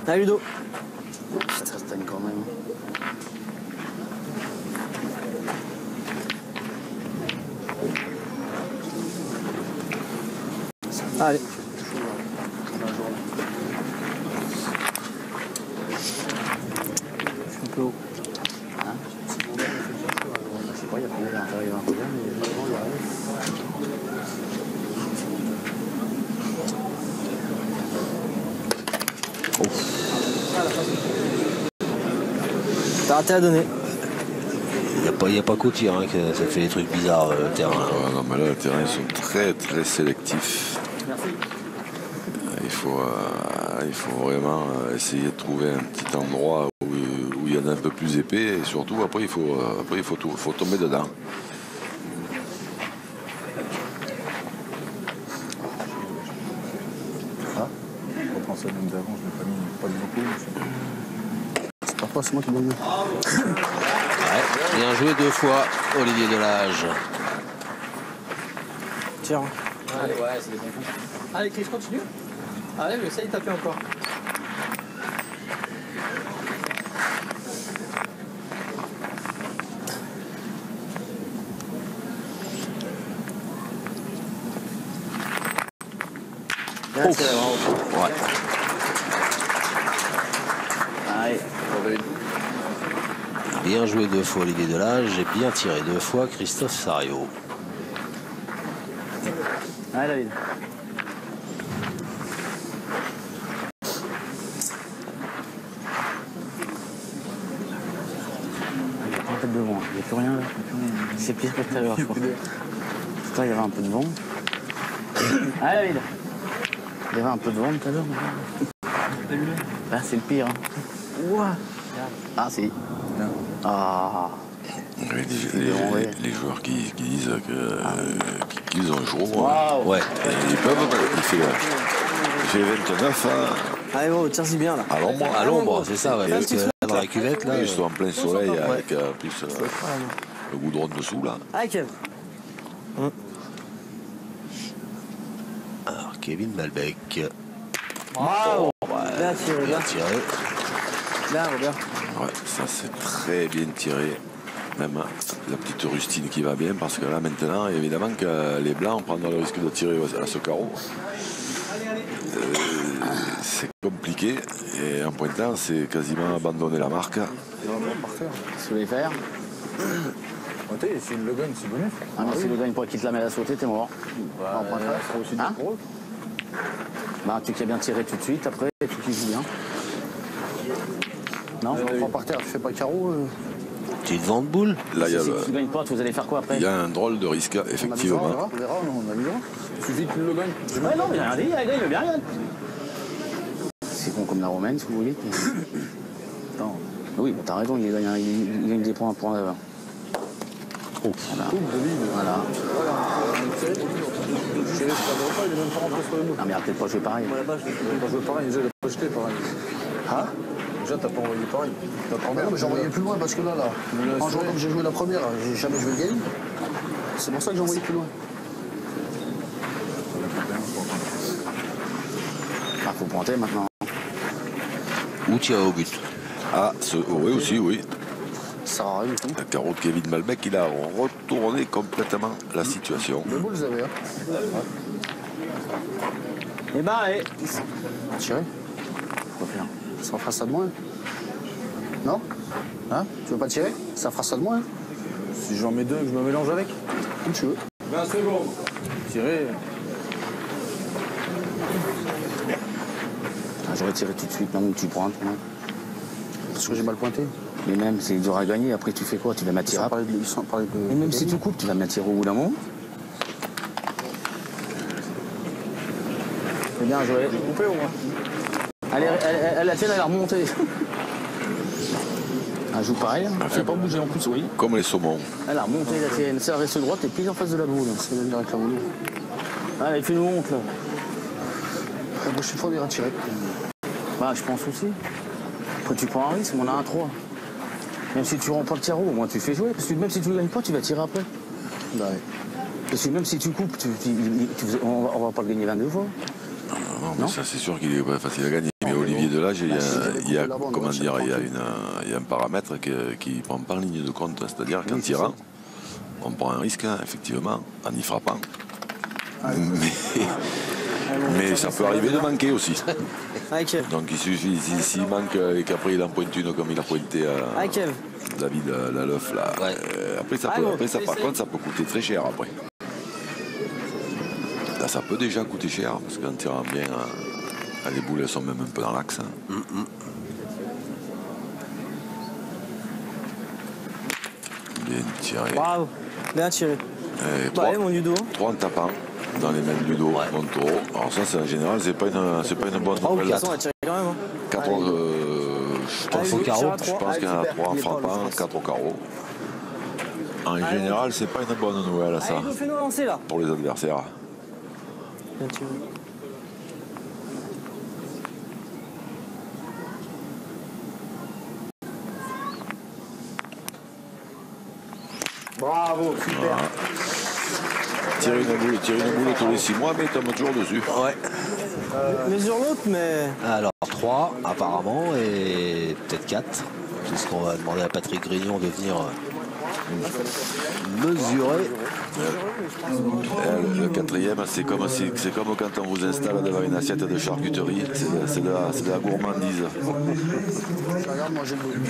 Ah, Ludo. Ça restagne quand même. Allez. Un peu haut. Hein? Je sais pas, il y a combien d'arriver un peu bien, mais il arrive. T'as raté à donner. Il n'y a pas qu'au tir hein, que ça fait des trucs bizarres le terrain. Ouais, non, mais là, le terrain, ils sont très sélectifs. Merci. Il faut vraiment essayer de trouver un petit endroit où il y en a un peu plus épais et surtout après il faut tomber dedans. On reprend ça même d'avant, je l'ai pas mis pas de beaucoup. C'est parfois c'est moi qui donne. Ouais, bien joué 2 fois, Olivier Delage. Tiens. Allez, ouais, c'est des bons coups. Allez, Chris, continue. Allez, mais essaye de taper encore. Ouais. Allez. Bien joué 2 fois Olivier Delage et bien tiré 2 fois Christophe Sario. Allez, David. Un peu de vent, il n'y a plus rien là. C'est pire que tout à l'heure, je crois. Putain, il y avait un peu de vent. Allez, David. Il y avait un peu de vent tout à l'heure. Là, c'est le pire. Hein. Ouah. Ah, si. Ah. Les joueurs qui disent qu'ils ont joué, Wow. Ouais. ils peuvent. Il fait 29 Allez, bon, tire-y bien là. à l'ombre. À l'ombre, c'est ça. Ouais, parce que dans la cuvette là. Juste en plein soleil avec plus le goudron dessous là. Allez, Kev. Alors Kevin Malbec. Bravo. Bien tiré, Bien tiré. Bien, Robert. Ouais, ça c'est très bien tiré. Même la petite rustine qui va bien parce que là maintenant, évidemment que les blancs prendront le risque de tirer à ce carreau. C'est compliqué et en pointant, c'est quasiment abandonner la marque. Il est vraiment par terre. Si vous voulez faire. Attends, s'il le gagne, c'est bonus. Ah, mais si le gagne pour qu'il te la met à sauter, t'es mort. En point ça sera aussi dur Hein pour eux. Bah, tu t'es bien tiré tout de suite, après, tu joues bien. Non On prend par terre, tu fais pas carreau. Petite vente boule. Là, il y a Si tu gagnes pas, vous allez faire quoi après? il y a un drôle de risque, effectivement. On verra, on avisera. Il suffit qu'il le gagne. Ouais, non, mais il a rien dit, il veut bien rien. C'est con comme la romaine, si vous voulez. Non. Oui, bah, t'as raison, il gagne des points pour un. Oh, voilà. Voilà. Je ne pas, il est même pas rentré sur le mot. Non, mais il a peut-être pas joué pareil. Il n'a pas joué pareil, déjà il n'a pas jeté pareil. Hein? Déjà t'as pas envoyé pareil. Non, mais j'ai envoyé plus loin parce que là, en jouant comme j'ai joué la première, jamais je vais le gagner. C'est pour ça que j'ai envoyé plus loin. Ah, faut pointer maintenant. Ou tirer au but. Ah, oui aussi, oui. Ça sert à rien du tout. Le carreau de Kevin Malbec, il a retourné complètement la situation. Le boule, vous avez, hein. Et bah, allez. Tirer. Faut faire. Ça fera ça de moins. Non? Hein? Tu veux pas tirer? Ça fera ça de moins. Si j'en mets deux, que je me mélange avec? Comme tu veux. 20 secondes. Tirer. Ah, j'aurais tiré tout de suite, non, tu prends. Parce que j'ai mal pointé. Mais même, c'est dur à gagner, après tu fais quoi? Tu vas mettre tirer après. Ils sont parlé de. Et même si tu coupes, tu vas mettre tirer au bout d'un moment. C'est bien joué. Coupé au moins. Elle la tienne, elle a remonté. Elle joue pareil, hein. Elle fait pas bouger en plus, oui. Comme les saumons. Elle a remonté la tienne, ça reste droite et pile en face de la boule. C'est le direct la boule. Allez, fais une honte là. Je suis fort bien à tirer. Bah, je pense aussi. Après, tu prends un risque, mais on a un 3. Même si tu rends pas le tir au moins tu fais jouer. Parce que même si tu ne gagnes pas, tu vas tirer après. Bah, ouais. Parce que même si tu coupes, on va pas le gagner 22 fois. Non, mais ça c'est sûr qu'il est pas facile à gagner. Mais Olivier Delage, il y a un paramètre qui ne prend pas en ligne de compte. C'est-à-dire qu'en tirant, on prend un risque, hein, effectivement, en y frappant. Mais ça peut arriver de manquer aussi. Donc il suffit, s'il manque et qu'après il en pointe une comme il a pointé à David Laleuf là. Ouais. Par contre ça peut coûter très cher après. Là ça peut déjà coûter cher parce qu'en tirant bien, les boules elles sont même un peu dans l'axe. Hein. Bien tiré. Bravo. Bien tiré. Et Bah, allez, mon Ludo. 3 en tapant dans les mains de Ludo, mon taureau. Alors ça, c'est en général, c'est pas une bonne Oh, nouvelle. 4 on a tiré quand même. Hein. 4 je pense, Allez, Ludo, tire à je trois. pense qu'il y en a Allez, 3 en super. frappant, 4 au carreau. En général, c'est pas une bonne nouvelle ça, Allez, Ludo, fais-nous lancer là. pour les adversaires. Bien tiré. Bravo, super. Voilà. Tirer une boule tous les 6 mois, mais il tombe toujours dessus. Ouais. Mesure l'autre, mais. Alors 3 apparemment et peut-être 4. C'est ce qu'on va demander à Patrick Grignon de venir mesurer. Le quatrième, c'est comme quand on vous installe devant une assiette de charcuterie. C'est de la gourmandise. Regarde, moi j'ai le boule.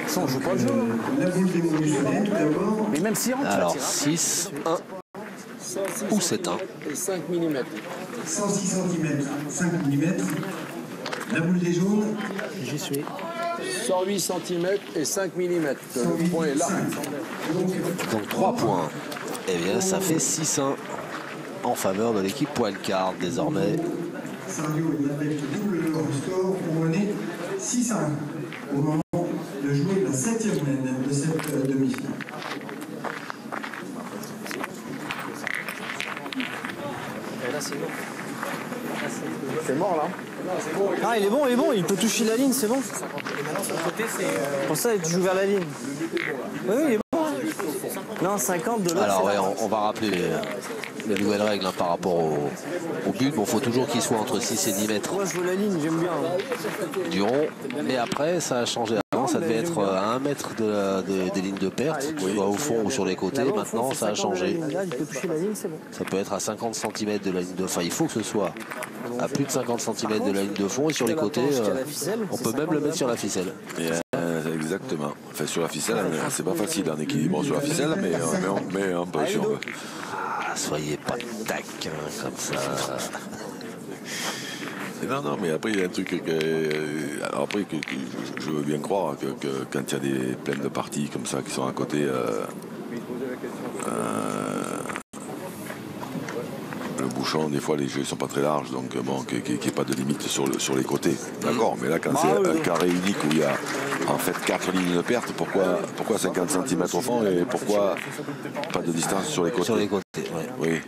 Ça, on joue pas le jeu. La boule des bonus honnêtes, tout d'abord. Mais même si on Alors 6, 1 ou 7-1. Et 5 mm. 106 cm, 5 mm. La boule des jaunes, J'y suis. 108 cm et 5 mm. Le point est là. Donc 3 points. Eh bien ça fait 6-1 en faveur de l'équipe Poilcard désormais. Sario et Malbec double leur score pour mener 6-1 au moment de jouer la 7e laine de cette demi-finale. Et là, c'est bon. C'est mort là. Ah, il est bon, il peut toucher la ligne, c'est bon. Et maintenant, sur le côté, c'est. Pour ça, tu joues vers la ligne. Oui, il est bon. Hein. Non, 50 de l'autre. Alors ouais, on va rappeler les nouvelles règles hein, par rapport au but. Bon, faut toujours qu'il soit entre 6 et 10 mètres Moi, je veux la ligne, j'aime bien. du rond. Mais après, ça a changé. Avant, ça devait être à 1 mètre des lignes de perte, soit au fond ou sur les côtés. Maintenant, ça a changé. Là, il peut toucher la ligne, c'est bon. Ça peut être à 50 cm de la ligne de fond. Enfin, il faut que ce soit à plus de 50 cm de la ligne de fond. Et sur les côtés, on peut même le mettre sur la ficelle. Exactement. Enfin, sur la ficelle, c'est pas facile en équilibre sur la ficelle, mais on met un peu sur. Ah, soyez pas taquin comme ça. Non, mais après, il y a un truc après, que je veux bien croire que quand il y a des pleines de parties comme ça qui sont à côté, le bouchon, des fois, les jeux ne sont pas très larges, donc bon, qu'il n'y ait pas de limite sur les côtés. D'accord, mais là, quand c'est un carré unique où il y a en fait 4 lignes de perte, pourquoi 50 cm au fond et pourquoi pas de distance sur les côtés? Sur les côtés, ouais. Oui.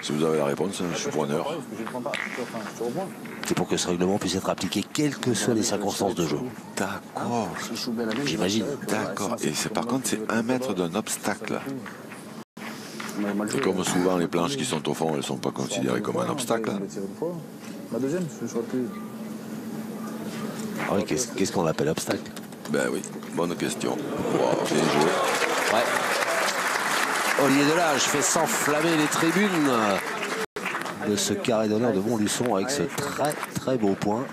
Si vous avez la réponse, je suis preneur. C'est pour que ce règlement puisse être appliqué quelles que soient les circonstances de jeu. D'accord. J'imagine. D'accord. Et par contre, c'est 1 mètre d'un obstacle. Et comme souvent, les planches qui sont au fond, elles ne sont pas considérées comme un obstacle. Ma deuxième, je serai plus. Ah oui, qu'est-ce qu'on appelle obstacle? Ben oui, bonne question. Wow, bien joué. Ouais. Olivier Delage fait s'enflammer les tribunes de ce carré d'honneur de Montluçon avec ce très très beau point.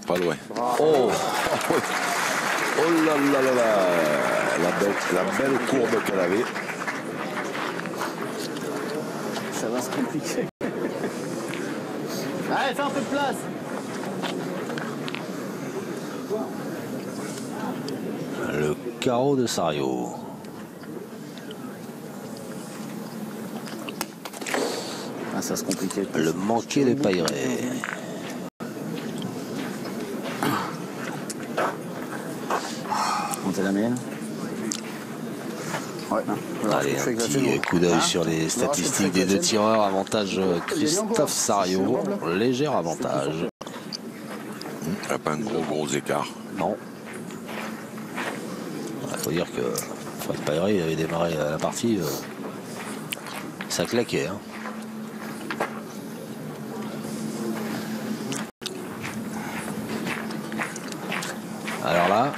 Pas loin. Oh, oh là là là là. La belle courbe qu'elle avait. Ça va se compliquer. Allez, fais un peu de place. Le carreau de Sario. Ah, ça se compliquait. Le manqué de Pailleray. C'est la mienne. Ouais. Allez, un petit coup d'œil sur les statistiques des deux tireurs. Avantage Christophe Sario. Léger avantage. Il n'y a pas un gros écart. Non. Il faut dire que Fred Pailleray il avait démarré la partie. Ça claquait. Hein. Alors là,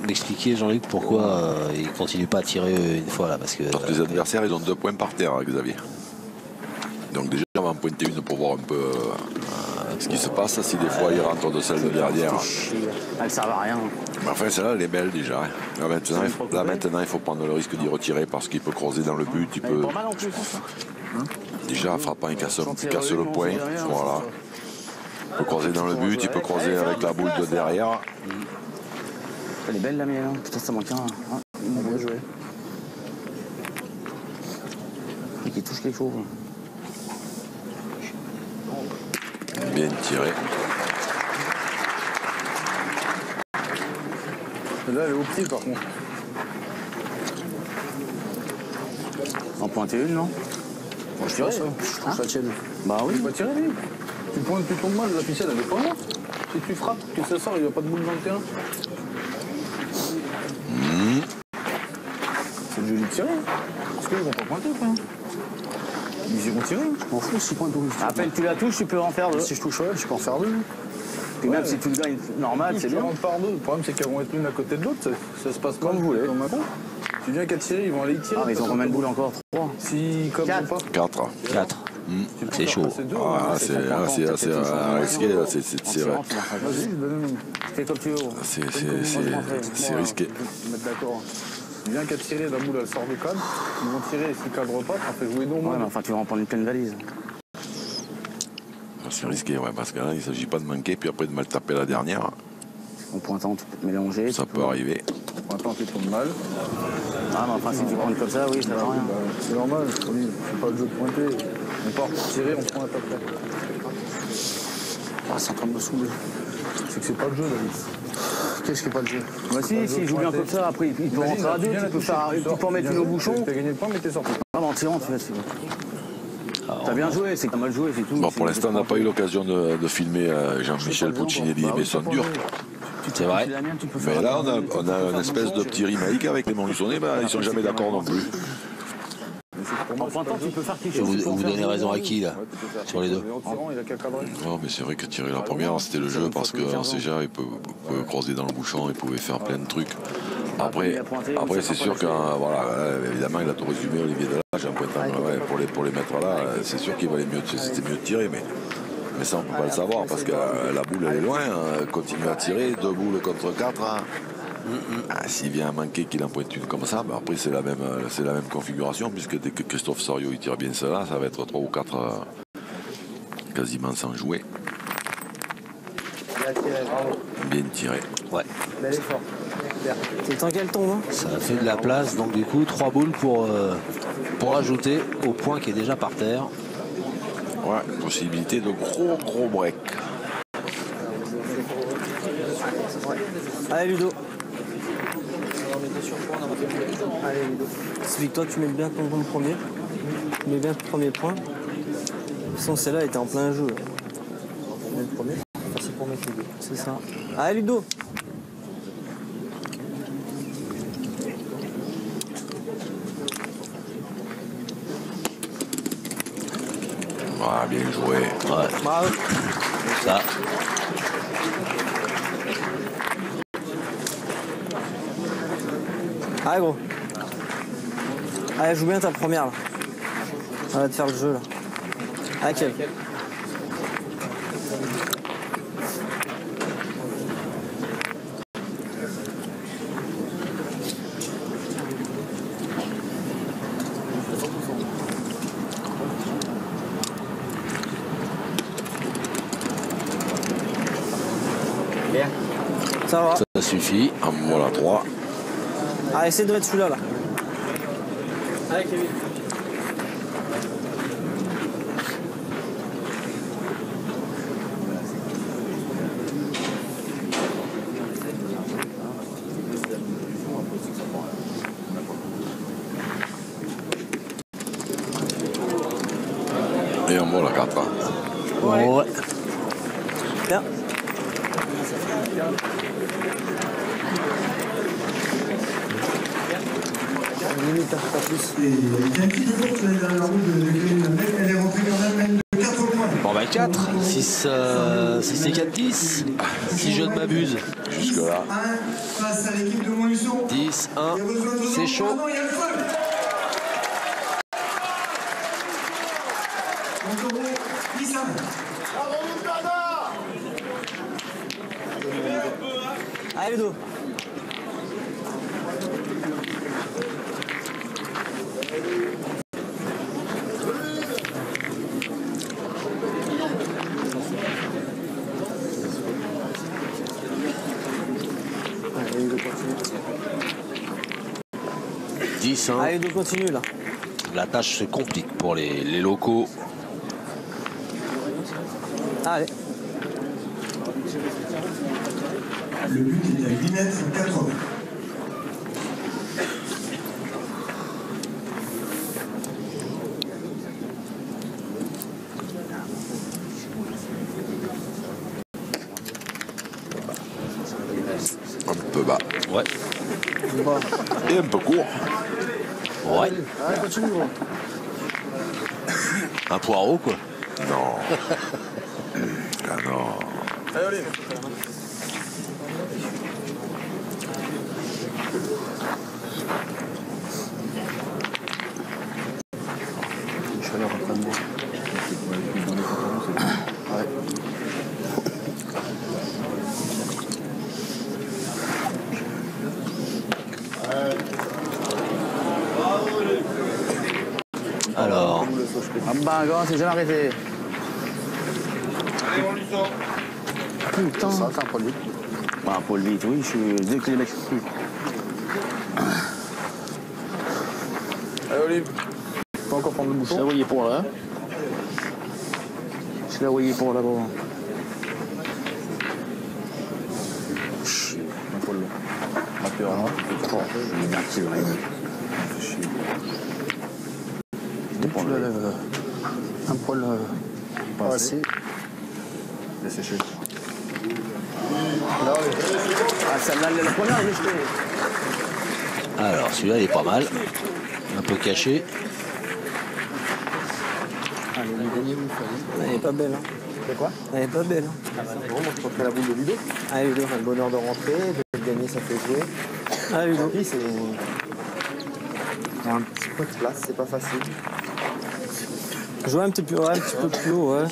m'expliquer Jean-Luc pourquoi il continue pas à tirer une fois là parce que les adversaires ils ont 2 points par terre, Xavier. Donc déjà on va en pointer une pour voir un peu ce qui se passe. Si des fois il rentre de celle de derrière. Elle sert à rien. Mais enfin celle-là elle est belle déjà. Là maintenant il faut prendre le risque d'y retirer parce qu'il peut creuser dans le but. Il peut... Pas mal en plus. Déjà en frappant il casse le point. Voilà. Il peut creuser dans le but, il peut creuser avec la boule de derrière. Elle est belle la mienne, hein. Putain ça manque un. Bien joué. Et qui touche quelque chose. Bien tiré. Là, elle est au pied par contre. En pointer une, non? Moi, je tirais ça. Je trouve la tienne. Bah oui. Tu vas tirer, lui. Tu pointes, tu tombes mal, la ficelle, elle est pas là. Si tu frappes, que ça sort, il n'y a pas de boule dans le terrain. C'est du tirer. Parce qu'ils vont pas pointer ou pas? Ils iront tirer. Je m'en fous si pointe ou À peine tu la touches, tu peux en faire deux. Si je touche, ouais, je peux en faire deux. Et même si tu le gagnes normal, c'est Tu bien. rentres par deux. Le problème, c'est qu'elles vont être l'une à côté de l'autre. Ça se passe comme vous voulez. Tu viens qu'à tirer, ils vont aller y tirer. Ah, mais ils ont combien de boules encore? 3. Si, comme ou pas 4. 4. C'est chaud. Ah, c'est risqué, c'est vrai. Vas-y, donne-nous. Fais comme tu veux. C'est risqué. Mettre d'accord. Tu viens qu'à tirer, la boule elle sort du cadre. Ils vont tirer, s'ils ne cadrent pas, ça fait jouer Ouais, normal. mais enfin, tu vas en prendre une pleine valise. C'est risqué, ouais, parce que là, il ne s'agit pas de manquer, puis après de mal taper la dernière. En pointant, tu peux te mélanger. Ça peut arriver. Attends, tu tombes mal. Ah, mais enfin, si tu pointes comme ça, oui, ça va rien. C'est normal, c'est pas le jeu de pointer. On part pour tirer, on pointe après. Ah, c'est en train de me saouler. C'est que c'est pas le jeu, David. Qu'est-ce qui est pas le jeu? Bah si, s'il joue bien comme ça, après il peut rentrer à deux, tu peux en mettre une au bouchon. Tu as gagné le point, mais t'es sorti. Ah, en tirant, tu vois, c'est bon. T'as bien joué, c'est que t'as mal joué, c'est tout. Bon, pour l'instant, on n'a pas eu l'occasion de filmer Jean-Michel Puccinelli et Besson Dur. C'est vrai. Mais là, on a une espèce de petit remake avec les Montluçonnais, mais ils sont jamais d'accord non plus. En pointant, tu peux faire quelque chose. Vous donnez raison à qui, là, sur les deux? Non, mais c'est vrai que tirer la première, c'était le jeu, parce qu'en CGA, il pouvait croiser dans le bouchon, il pouvait faire plein de trucs. Après c'est sûr que, voilà, évidemment, il a tout résumé, Olivier Delage, en pointant, pour les mettre là, c'est sûr qu'il valait mieux, c'était mieux de tirer, mais ça, on ne peut pas le savoir, parce que la boule, elle est loin, continue à tirer, 2 boules contre 4. S'il vient à manquer qu'il en pointe une comme ça, après c'est la même configuration, puisque dès que Christophe Soriot il tire bien cela, ça va être 3 ou 4 quasiment sans jouer. Bien tiré. Ouais. C'est le temps qu'elle tombe. Hein. Ça fait de la place, donc du coup 3 boules pour ajouter au point qui est déjà par terre. Ouais, possibilité de gros break. Allez Ludo. Allez Ludo. Explique-toi, tu mets bien ton bon premier. Tu mets bien ton premier point. De toute façon, celle-là était en plein jeu. Tu mets le premier. C'est pour mettre Ludo. C'est ça. Allez Ludo. Ah, bien joué. Ouais. Bravo. Ça. Allez gros. Allez, joue bien ta première là. On va te faire le jeu là. Allez Kev. Ça va. Ça suffit. En voilà 3. Allez, essaye de mettre celui-là là. Allez Kevin. Et en voilà 4. Ouais. Bien. Limite, pas plus. Et il y a une petite course la dernière roue de Kevin Lamel, elle est rentrée quand même de 4 points. Bon bah 4, 6 et 4, 10. Si je ne m'abuse. Jusque là. 1 face à l'équipe de Montluçon. 10, 1, c'est chaud. Ah non, il y a le feu. Montauban, 10 1. Allez Ludo. Allez Ludo, continue. 10, 1. Allez Ludo, continue là. La tâche se complique pour les locaux. Allez. Le but est à 8 mètres 80. Un peu bas. Ouais. Et un peu court. Ouais. Allez, continue gros. Un poireau quoi. Non. Ah non. Allez, Olive. Une chaleur en train de boire. Ouais. Alors. Ah bah, grand, c'est jamais arrêté. Putain. Ça, c'est un Paul vite. Bah, Paul vite, oui, je suis 2 km. Allez, Olive. Tu peux encore prendre le Je bouchon. l'ai envoyé pour là. Je l'ai envoyé pour là-bas. Un petit vrai. Dès que tu la lèves un poil pas assez. Laisse sécher. Ah, celle-là, la première, elle est jetée. Alors celui-là il est pas mal. Un peu caché. Elle est pas belle. Hein. C'est quoi? Elle est pas belle. Hein. Bon, moi je préfère la boule de Ludo. Ah, Ludo, un bonheur de rentrer, de gagner, ça fait jouer. Ah, Ludo. Il y a un petit peu de place, c'est pas facile. Jouer un petit peu plus haut, ouais.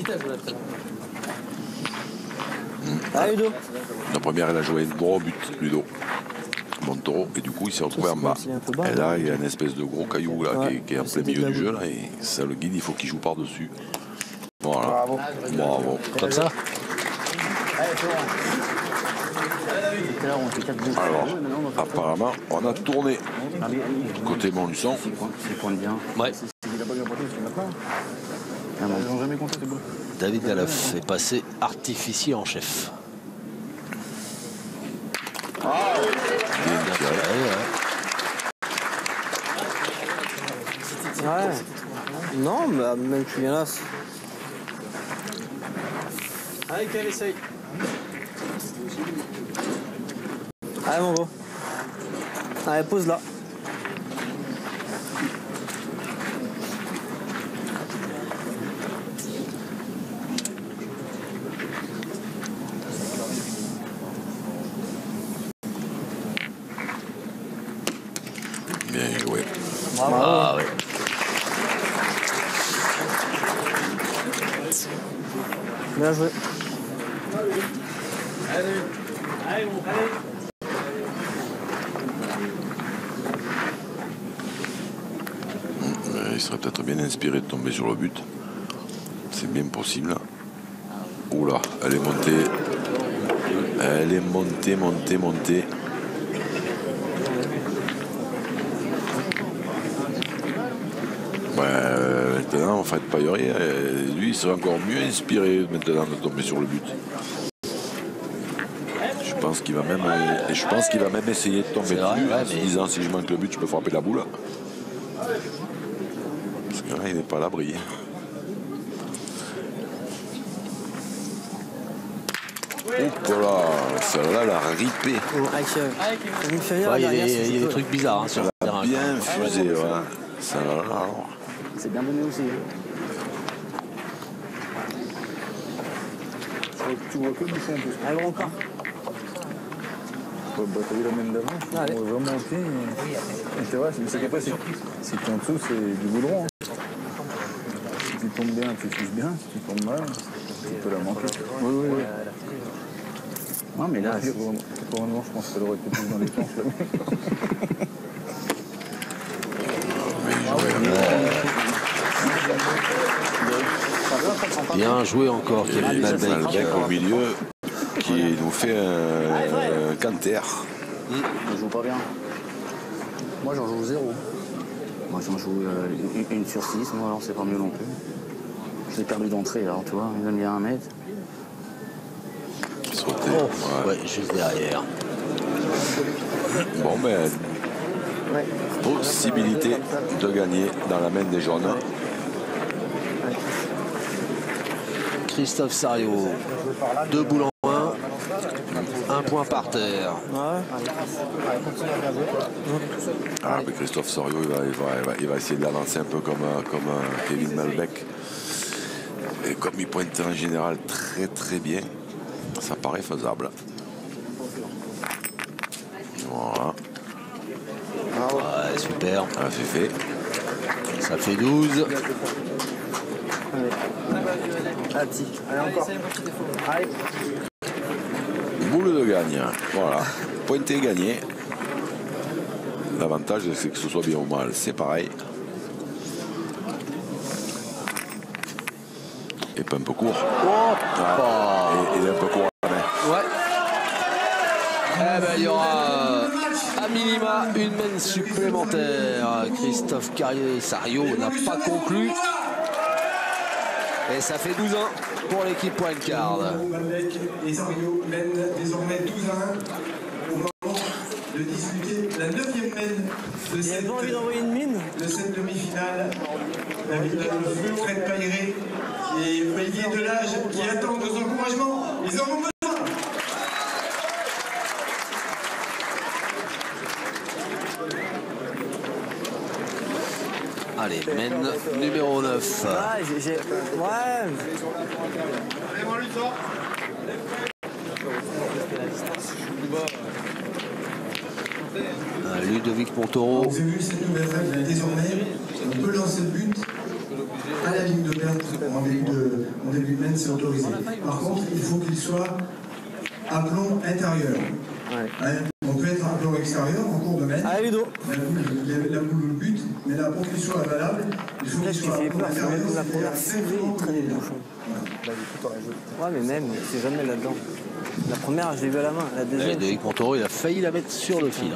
Ah, Ludo. La première, elle a joué droit au but, Ludo. Montoro, et du coup, il s'est retrouvé en bas. Et là, il y a une espèce de gros caillou là, qui est en plein milieu du jeu, là, et ça le guide, il faut qu'il joue par-dessus. Voilà. Bravo. Bravo. Comme ça. Tout à l'heure, on fait 4 boules. Alors, apparemment, on a tourné côté Montluçon. C'est point bien. Ouais. Il a pas bien porté parce qu'il n'a pas. Ah bon. Ils n'ont jamais compté tes boules. David Galoff est passé artificier en chef. Bien tiré, ouais. Ouais. Non, mais même tu viens là. Allez, Kev, essaye. Allez, mon gros. Allez, pose là. Bien joué. Ah ouais. Bien joué. Il serait peut-être bien inspiré de tomber sur le but. C'est bien possible. Oula, elle est montée. Elle est montée, montée, montée. Maintenant, en fait, Paillerie, lui, il serait encore mieux inspiré maintenant de tomber sur le but. Je pense qu'il va même, essayer de tomber C'est vrai, dessus, ouais, en se disant si je manque le but, je peux frapper la boule. Parce que là, il n'est pas à l'abri. Oh là, celle-là, elle a ripé. Ouais, il y a des trucs bizarres hein, sur le Elle a terrain. bien fusé, ouais. Celle-là, alors. C'est bien donné aussi. Tu vois que du fond en plus. Allez, encore. Ouais, bah, t'as vu la main d'avant. Allez. On va vraiment monter. Et c'est vrai, c'est qu'après, c'est qu'en dessous, c'est du goudron. Hein. Si tu tombes bien, tu fiches bien. Si tu tombes mal, tu peux la manquer. Oui, oui, oui. Non, mais là, Probablement, je pense qu'elle aurait été plus dans les planches. Là. Bien joué encore, Kevin Malbec. Malbec au milieu qui nous fait un canter. je joue pas bien. Moi, j'en joue 0. Moi, j'en joue une sur 6, moi, alors c'est pas mieux non plus. J'ai perdu d'entrée, alors tu vois, il donne bien 1 mètre. Sauter. Ouais, juste derrière. Bon, ben, possibilité de gagner dans la main des jaunes. Christophe Sario, 2 boules en 1 point par terre. Ah, mais Christophe Sorio, il va essayer de l'avancer un peu comme Kevin Malbec. Et comme il pointe en général très très bien, ça paraît faisable. Voilà, Ouais, super. ah, c'est fait. Ça fait 12. Allez, encore. Allez. Boule de gagne. Voilà. Pointé gagné. L'avantage, c'est que ce soit bien ou mal. C'est pareil. Et pas un peu court. Ah, et un peu court à la main. Ouais. Eh ben, il y aura à minima une main supplémentaire. Christophe Sario n'a pas conclu. Et ça fait 12-1 pour l'équipe Pointe-Card. Malbec et Sario mènent désormais 12-1 au moment de disputer la 9e mène de Il a pas envie d'envoyer une mine. cette demi-finale. David Lalouf, Fred Pailleret et Olivier Delage qui attendent nos encouragements. Ils en ont besoin. Allez, mène numéro 9. Ah, ouais. Ludovic Montoro. Vous avez vu cette nouvelle règle, désormais, on peut lancer le but à la ligne de perte en début de mène, c'est autorisé. Par contre, il faut qu'il soit à plomb intérieur. Hein, on peut être à plomb extérieur en cours de mène. Allez, Ludo. La boule le but, mais là, pour qu'il soit valable, il faut qu'il soit à plomb intérieur. La première fusée, il traînait le bouchon. Ouais, mais même, c'est jamais là-dedans. La première, je l'ai vu à la main. La deuxième. Ludovic Montoro, il a failli la mettre sur le fil.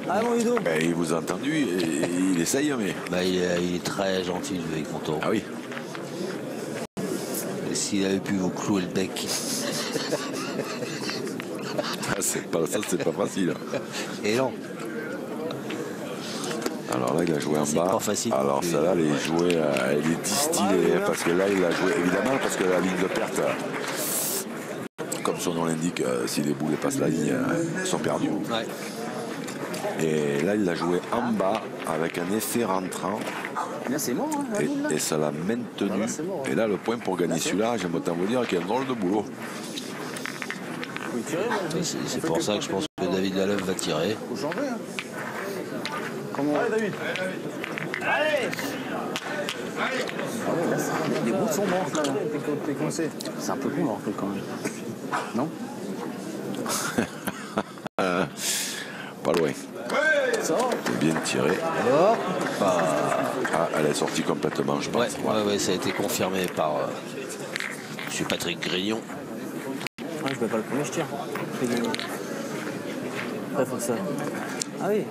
Ah, mon Ludo. Ben, il vous a entendu, il essaye, mais. Bah, il est très gentil, Ludovic Montoro. Ah oui. Et s'il avait pu vous clouer le bec. Ah, c'est pas facile. Et non. Alors là, il a joué en C'est bas. pas facile. Alors celle-là, elle est jouée, elle est distillée, parce que là, il a joué, évidemment, parce que la ligne de perte, comme son nom l'indique, si les boules passent la ligne, elles sont perdues. Ouais. Et là, il l'a joué en bas, avec un effet rentrant, Là, c'est mort, hein, la boule, là. et ça l'a maintenu. Ah, là, c'est mort, hein. Et là, le point pour gagner celui-là, j'aime autant vous dire qu'il y a un drôle de boulot. C'est pour ça que je pense que David Lalouf va tirer. Faut changer, hein. Allez, David. Allez. Les bouts sont morts, là. T'es coincé. C'est un peu con, leur truc, quand même. Non? Pas loin. Ça va? Bien tiré. Hop. Ah, elle est sortie complètement, je pense. Ouais, ça a été confirmé par M. Patrick Grignon. Ah, je vais pas le premier, je tire. Après, faut que ça. Ah oui.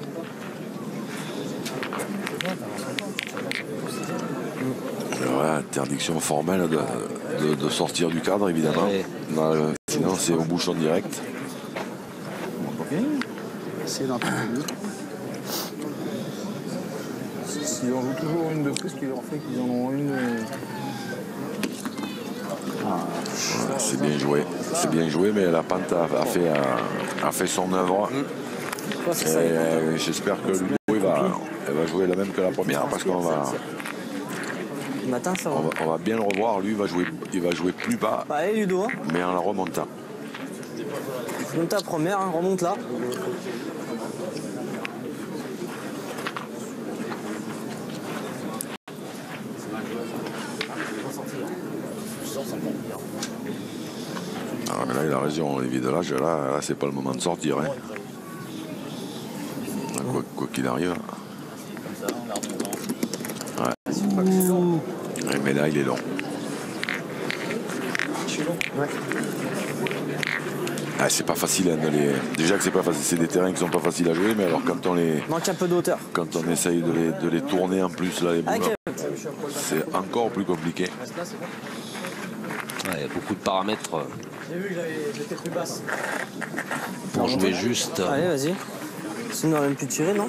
Ouais, interdiction formelle de sortir du cadre, évidemment. Ouais. Non, sinon, c'est au bouchon direct. Ok. C'est dans ton but. S'ils en jouent toujours une de plus, qui leur fait qu'ils en ont une. Ouais, c'est bien joué. C'est bien joué, mais la pente a fait son œuvre. Et j'espère que Ludo, elle va jouer la même que la première, parce qu'on va. Matin, ça va. On va bien le revoir. Lui, il va jouer plus bas, Allez, Ludo. Hein. mais en la remontant. Comme ta première, hein, remonte là. Ah, mais là, il a raison, Olivier Delage. Là c'est pas le moment de sortir. Hein. Quoi qu'il arrive. Ouais, mais là, il est long. Ouais. Ah, c'est pas facile. Hein, déjà que c'est pas facile, c'est des terrains qui sont pas faciles à jouer, mais alors quand Manque un peu de hauteur. quand on essaye de les tourner en plus, là, les boules, c'est encore plus compliqué. Ouais, il y a beaucoup de paramètres J'ai vu que j'étais plus basse. pour jouer juste. Allez, vas-y. Sinon, on aurait même pu tirer, non?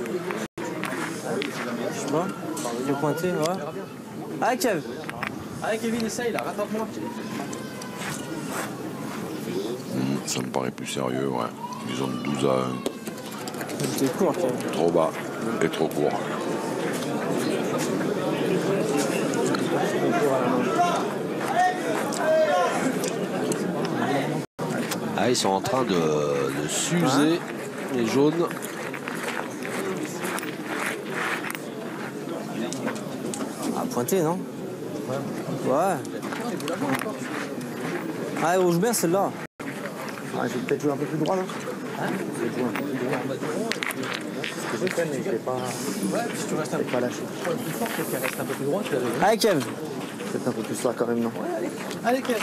Je sais pas. Je vais pointer, ouais. Allez, Kev. Allez, Kevin, essaye là, rattrape-moi. Ça me paraît plus sérieux, ouais. Ils ont 12 à 1. T'es court, Kev. Trop bas et trop court. Ah, ils sont en train de s'user, les jaunes. Ah, pointer, non? Ouais. Ah, on joue bien celle-là. Ah, je vais peut-être jouer un peu plus droit, là. Ce que j'ai fait, mais je l'ai pas. Ouais, puis si tu restes un peu pas lâché. plus fort, faut qu'elle reste un peu plus droite. Allez, Kev. Peut-être un peu plus là, quand même, non? Allez, Kev.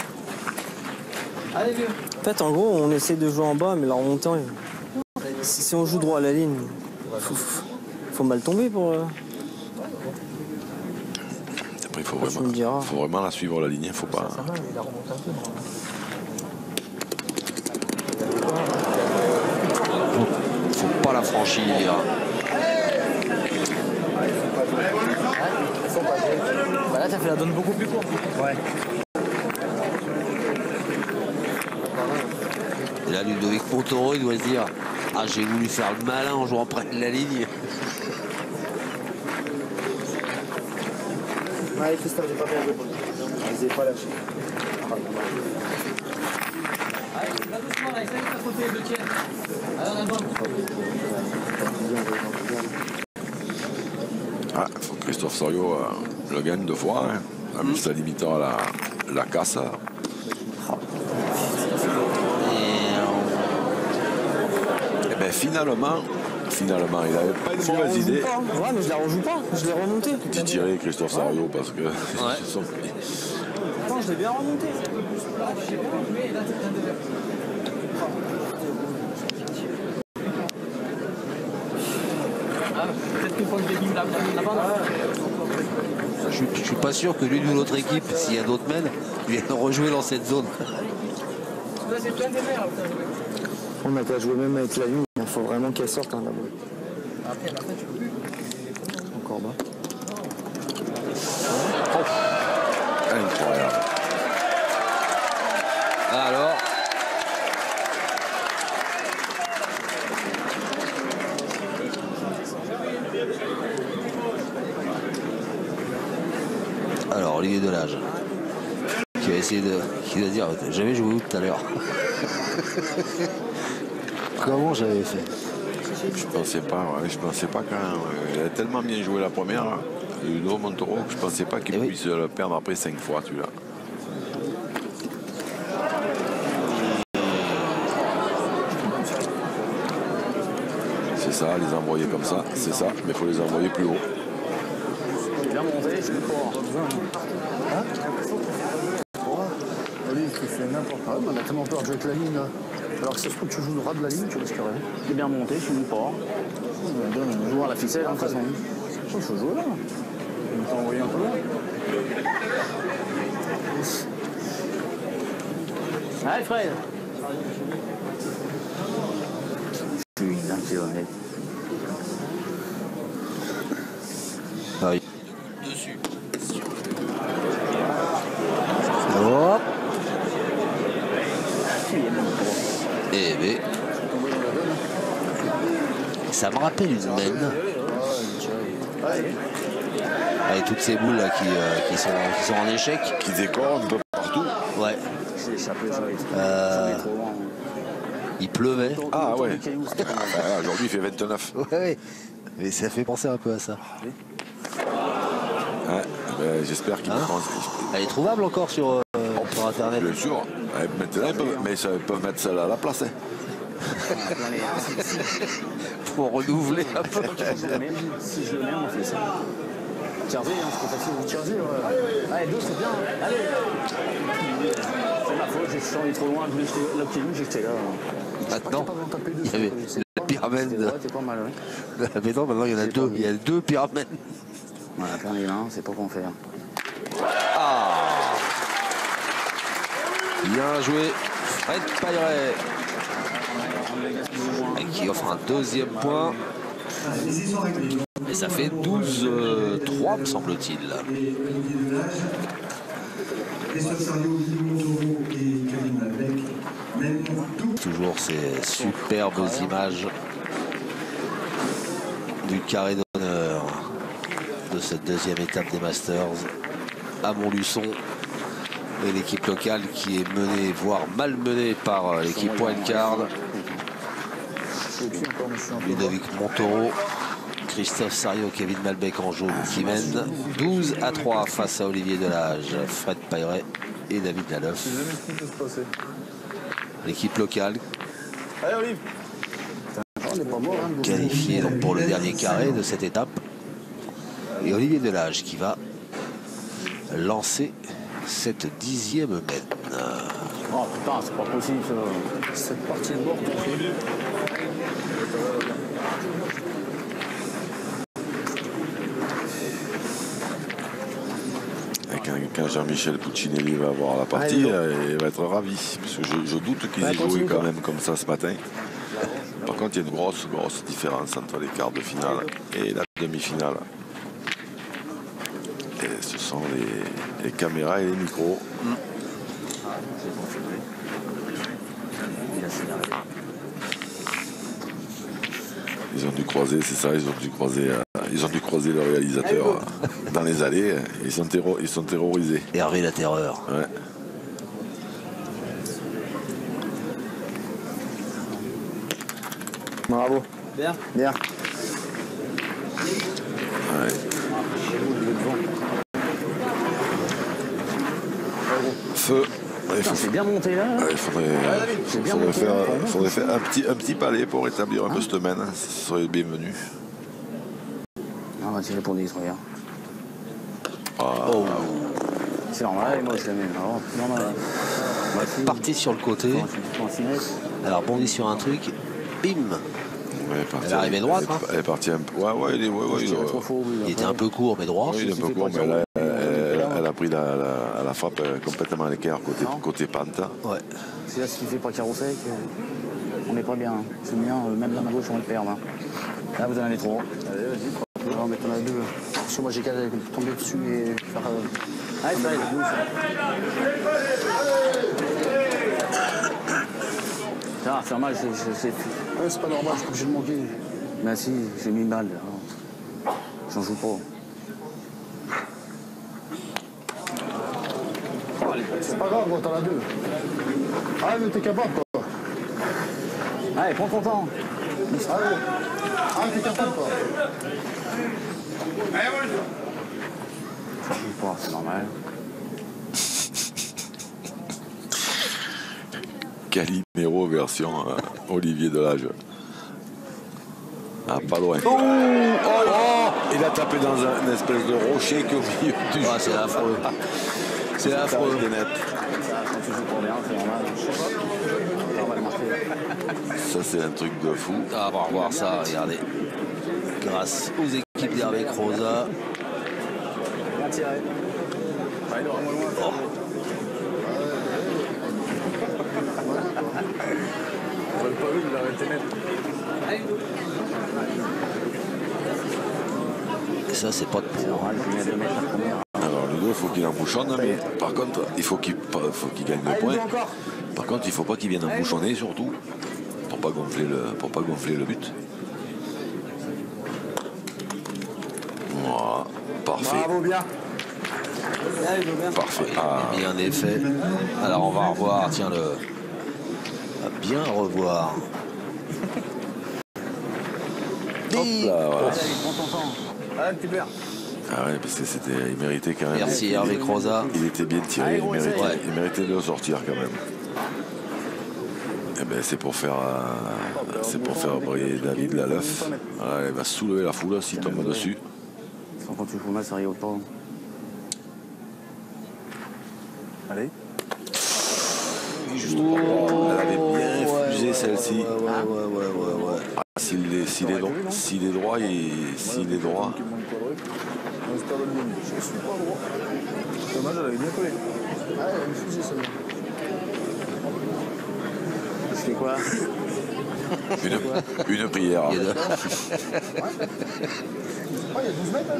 Allez, vieux. En fait, en gros, on essaie de jouer en bas, mais la remontée, si on joue droit à la ligne, faut mal tomber pour. Après, il Tu me diras. faut vraiment la suivre, la ligne. Faut pas. Ça va, il a remonté un peu. Faut Faut pas à la franchir. Bah là, ça fait la donne beaucoup plus courte. Ouais. Et là, Ludovic Montoro, il doit se dire « Ah, j'ai voulu faire le malin en jouant près de la ligne. » Ouais, Christophe, j'ai pas bien joué. Je les ai pas lâchés. Allez, là doucement, là, essaye de faire sauter les deux tiers. Allez, on a le bon. Ah, faut que Christophe Soriot le gagne 2 fois. Hein. En ça limitant la casse. Et bien finalement, il n'avait pas une mauvaise idée. Ouais, mais je la rejoue pas, je l'ai remontée. Tu tirais Christophe Soriot parce que. Attends, je l'ai bien remonté. Peut-être que faut le début là-bas. Je suis pas sûr que l'une ou l'autre équipe, s'il y a d'autres men, viennent rejouer dans cette zone. Là, c'est plein des mers. On n'a qu'à jouer même avec la ligne, il faut vraiment qu'elle sorte hein, là-bas. Après, tu peux plus. Encore bas. Incroyable. Alors, Olivier Delage qui va essayer qui va dire j'avais joué où tout à l'heure. Comment j'avais fait? Je pensais pas quand même. Il a tellement bien joué la première, Ludo Montoro, que je pensais pas qu'il puisse le perdre après 5 fois celui-là. C'est ça, les envoyer comme ça, c'est ça, mais il faut les envoyer plus haut. Il a monté, je sais pas. Hein? Olive qui fait n'importe quoi. On a tellement peur de jouer avec la ligne là. Alors que ça se trouve que tu joues le ras de la ligne, tu risques rien. Il est bien monté, je suis pas. On joue à la ficelle, de toute façon. Il faut jouer là. On t'a envoyé un peu loin. Allez, Fred. Putain, c'est honnête. Dessus. Hop. Et B. Ça me rappelle une naine. Avec toutes ces boules là qui sont en échec. Qui décorent un peu partout. Ouais. Il pleuvait. Ah ouais. Aujourd'hui il fait 29. Ouais. Mais ça fait penser un peu à ça. Ouais, ben, j'espère qu'il Elle est trouvable encore sur internet. Bien sûr. Maintenant, ils peuvent mettre celle à la place. Hein. Pour renouveler un peu. Si je le mets, on fait ça. Tiens-y, c'est pas facile. Tiens-y, ouais. Allez, 2, c'est bien. Allez. C'est ma faute, j'ai changé trop loin. Je voulais jeter l'optimum, j'ai jeté là. Maintenant, il y avait la pyramide. C'est pas mal, oui. Mais non, maintenant il y en a deux. Il y a 2 pyramides. Voilà, plein les mains, c'est pas quoi faire. Ah! Bien joué, Fred Payret. Et qui offre un 2e point. Et ça fait 12-3, me semble-t-il. Toujours ces superbes images du carré d'honneur de cette 2e étape des Masters à Montluçon. Et l'équipe locale qui est menée, voire malmenée par l'équipe Wildcard. Ludovic Montoro, Christophe Sariot, Kevin Malbec en jaune qui mène 12-3 face à Olivier Delage, Fred Payret et David Laloff. L'équipe locale qualifiée donc pour le dernier carré de cette étape. Et Olivier Delage qui va lancer cette 10e mène. Oh putain, c'est pas possible ça. Cette partie de bord, Quand Jean-Michel Puccinelli va voir la partie, il va être ravi. Parce que je doute qu'ils aient joué quand même comme ça ce matin. Par contre, il y a une grosse différence entre les quarts de finale et la demi-finale. Et ce sont les caméras et les micros. Ils ont dû croiser, c'est ça, ils ont dû croiser le réalisateur dans les allées. Ils sont terrorisés. Hervé la terreur. Ouais. Bravo. Bien. Bien. Ouais. Feu. Putain, c'est bien monté là. Il faudrait faire un petit palais pour établir un peu cette semaine. Ce serait bienvenu. On va tirer pour 10, regarde. Oh. C'est normal, moi je la mets. Alors, c'est normal. Parti sur le côté. Elle a rebondi sur un truc. Bim. Elle est arrivée droite. Elle est partie un peu. Ouais, il était un peu court, mais droit. Oui, il est un peu court, mais là, elle a pris la frappe complètement à l'écart côté pente. Ouais. C'est là ce qui fait pas carrousel on n'est pas bien. C'est bien, même la main gauche on le perd. Là vous en avez trop. Allez, vas-y. On va en mettre deux. Parce que moi j'ai qu'à tomber dessus et faire. Allez, ça va, ça va faire mal, c'est pas normal, je suis obligé de manquer. Mais si, j'ai mis mal. J'en joue pas. C'est pas grave, t'en as deux. Ah, mais t'es capable, quoi. Allez, prends ton temps. Ah, t'es capable, quoi. Je joue pas, c'est normal. Calimero version Olivier Delage. Ah, pas loin. Oh, il a tapé dans un espèce de rocher qui est au milieu du Ah, c'est affreux. C'est affreux. Quand tu joues pas bien, c'est normal. On va le marquer. Ça, c'est un truc de fou. Ah, on va revoir ça, regardez. Grâce aux équipes d'Hervé Croza. Bien tiré. Il aura moins loin. On l'a pas vu, il a arrêté net. Et ça, c'est pas de pro. Alors, le 2, il faut qu'il embouchonne, mais par contre, il faut qu'il gagne le point. Par contre, il ne faut pas qu'il vienne embouchonner, surtout, pour pas gonfler le but. Voilà, parfait. Bravo, bien. Parfait. Ah, Bien effet. Alors, on va revoir, tiens, on va bien revoir. hop là, voilà. Prends ton temps. Allez, petit père. Ah ouais, parce que il méritait quand même. Merci Hervé Croza. Il était bien tiré, il méritait de le sortir quand même. Eh ben, c'est pour faire briller David Laleuf. Voilà, il va soulever la foule s'il tombe dessus. Quand tu joues mal, ça rigole pas. Allez. Juste pour elle avait bien fusé celle-ci. Ouais. Ah, s'il est droit, s'il est droit. Non, c'est pas bonne ligne. Je suis pas droit. Dommage, elle avait bien collé. Ah, elle a une fusée, celle-là. Je fais quoi? Une prière. Il y a de- Ah, il y a 12 mètres, hein.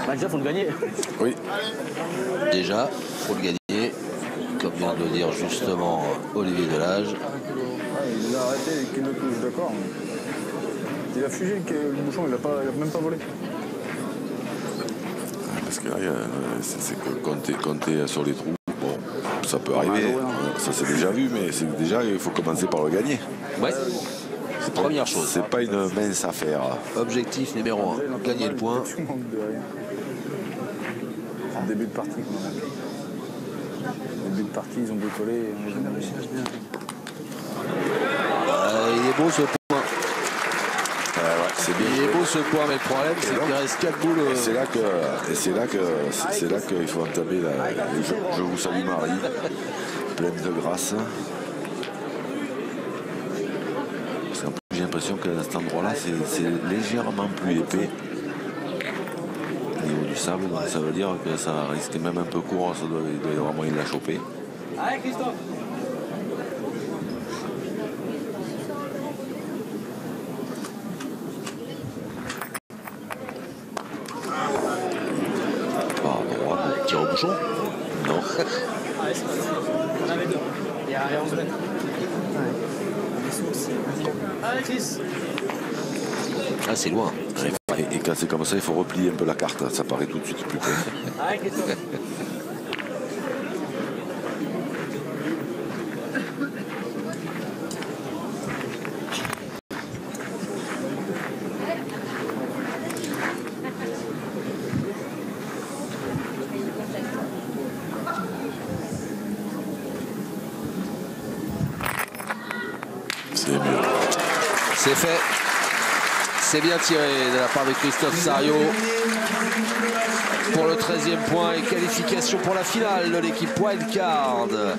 Bah, déjà, faut le gagner. Oui. Déjà, faut le gagner. Comme vient de le dire justement Olivier Delage. Ah, il l'a arrêté et qu'il le touche, d'accord. Il a fugé le bouchon, il a même pas volé. Parce que là, c'est que compter sur les trous, bon, ça peut arriver. Ça c'est déjà vu, mais déjà il faut commencer par le gagner. Ouais. C'est la première chose. C'est pas une mince affaire. Objectif numéro 1, gagner le point. Tout manque de rien. En début de partie, quoi. En début de partie, ils ont décollé. Il est beau ce point. C'est bien. Il est beau ce point, mais le problème c'est qu'il reste 4 boules. C'est là qu'il faut entamer je vous salue Marie, pleine de grâce. Parce qu'en plus j'ai l'impression que à cet endroit-là c'est légèrement plus épais au niveau du sable, donc ça veut dire que ça risque même un peu court, il doit y avoir moyen de la choper. Allez, Christophe. bouchon. Non. On avait deux. Il y a 11 mètres. Allez, Chris. Ah, c'est loin. Et quand c'est comme ça, il faut replier un peu la carte. Ça paraît tout de suite plus près. Allez, Christophe. C'est mieux. C'est fait. C'est bien tiré de la part de Christophe Sariot pour le 13e point et qualification pour la finale de l'équipe Wildcard.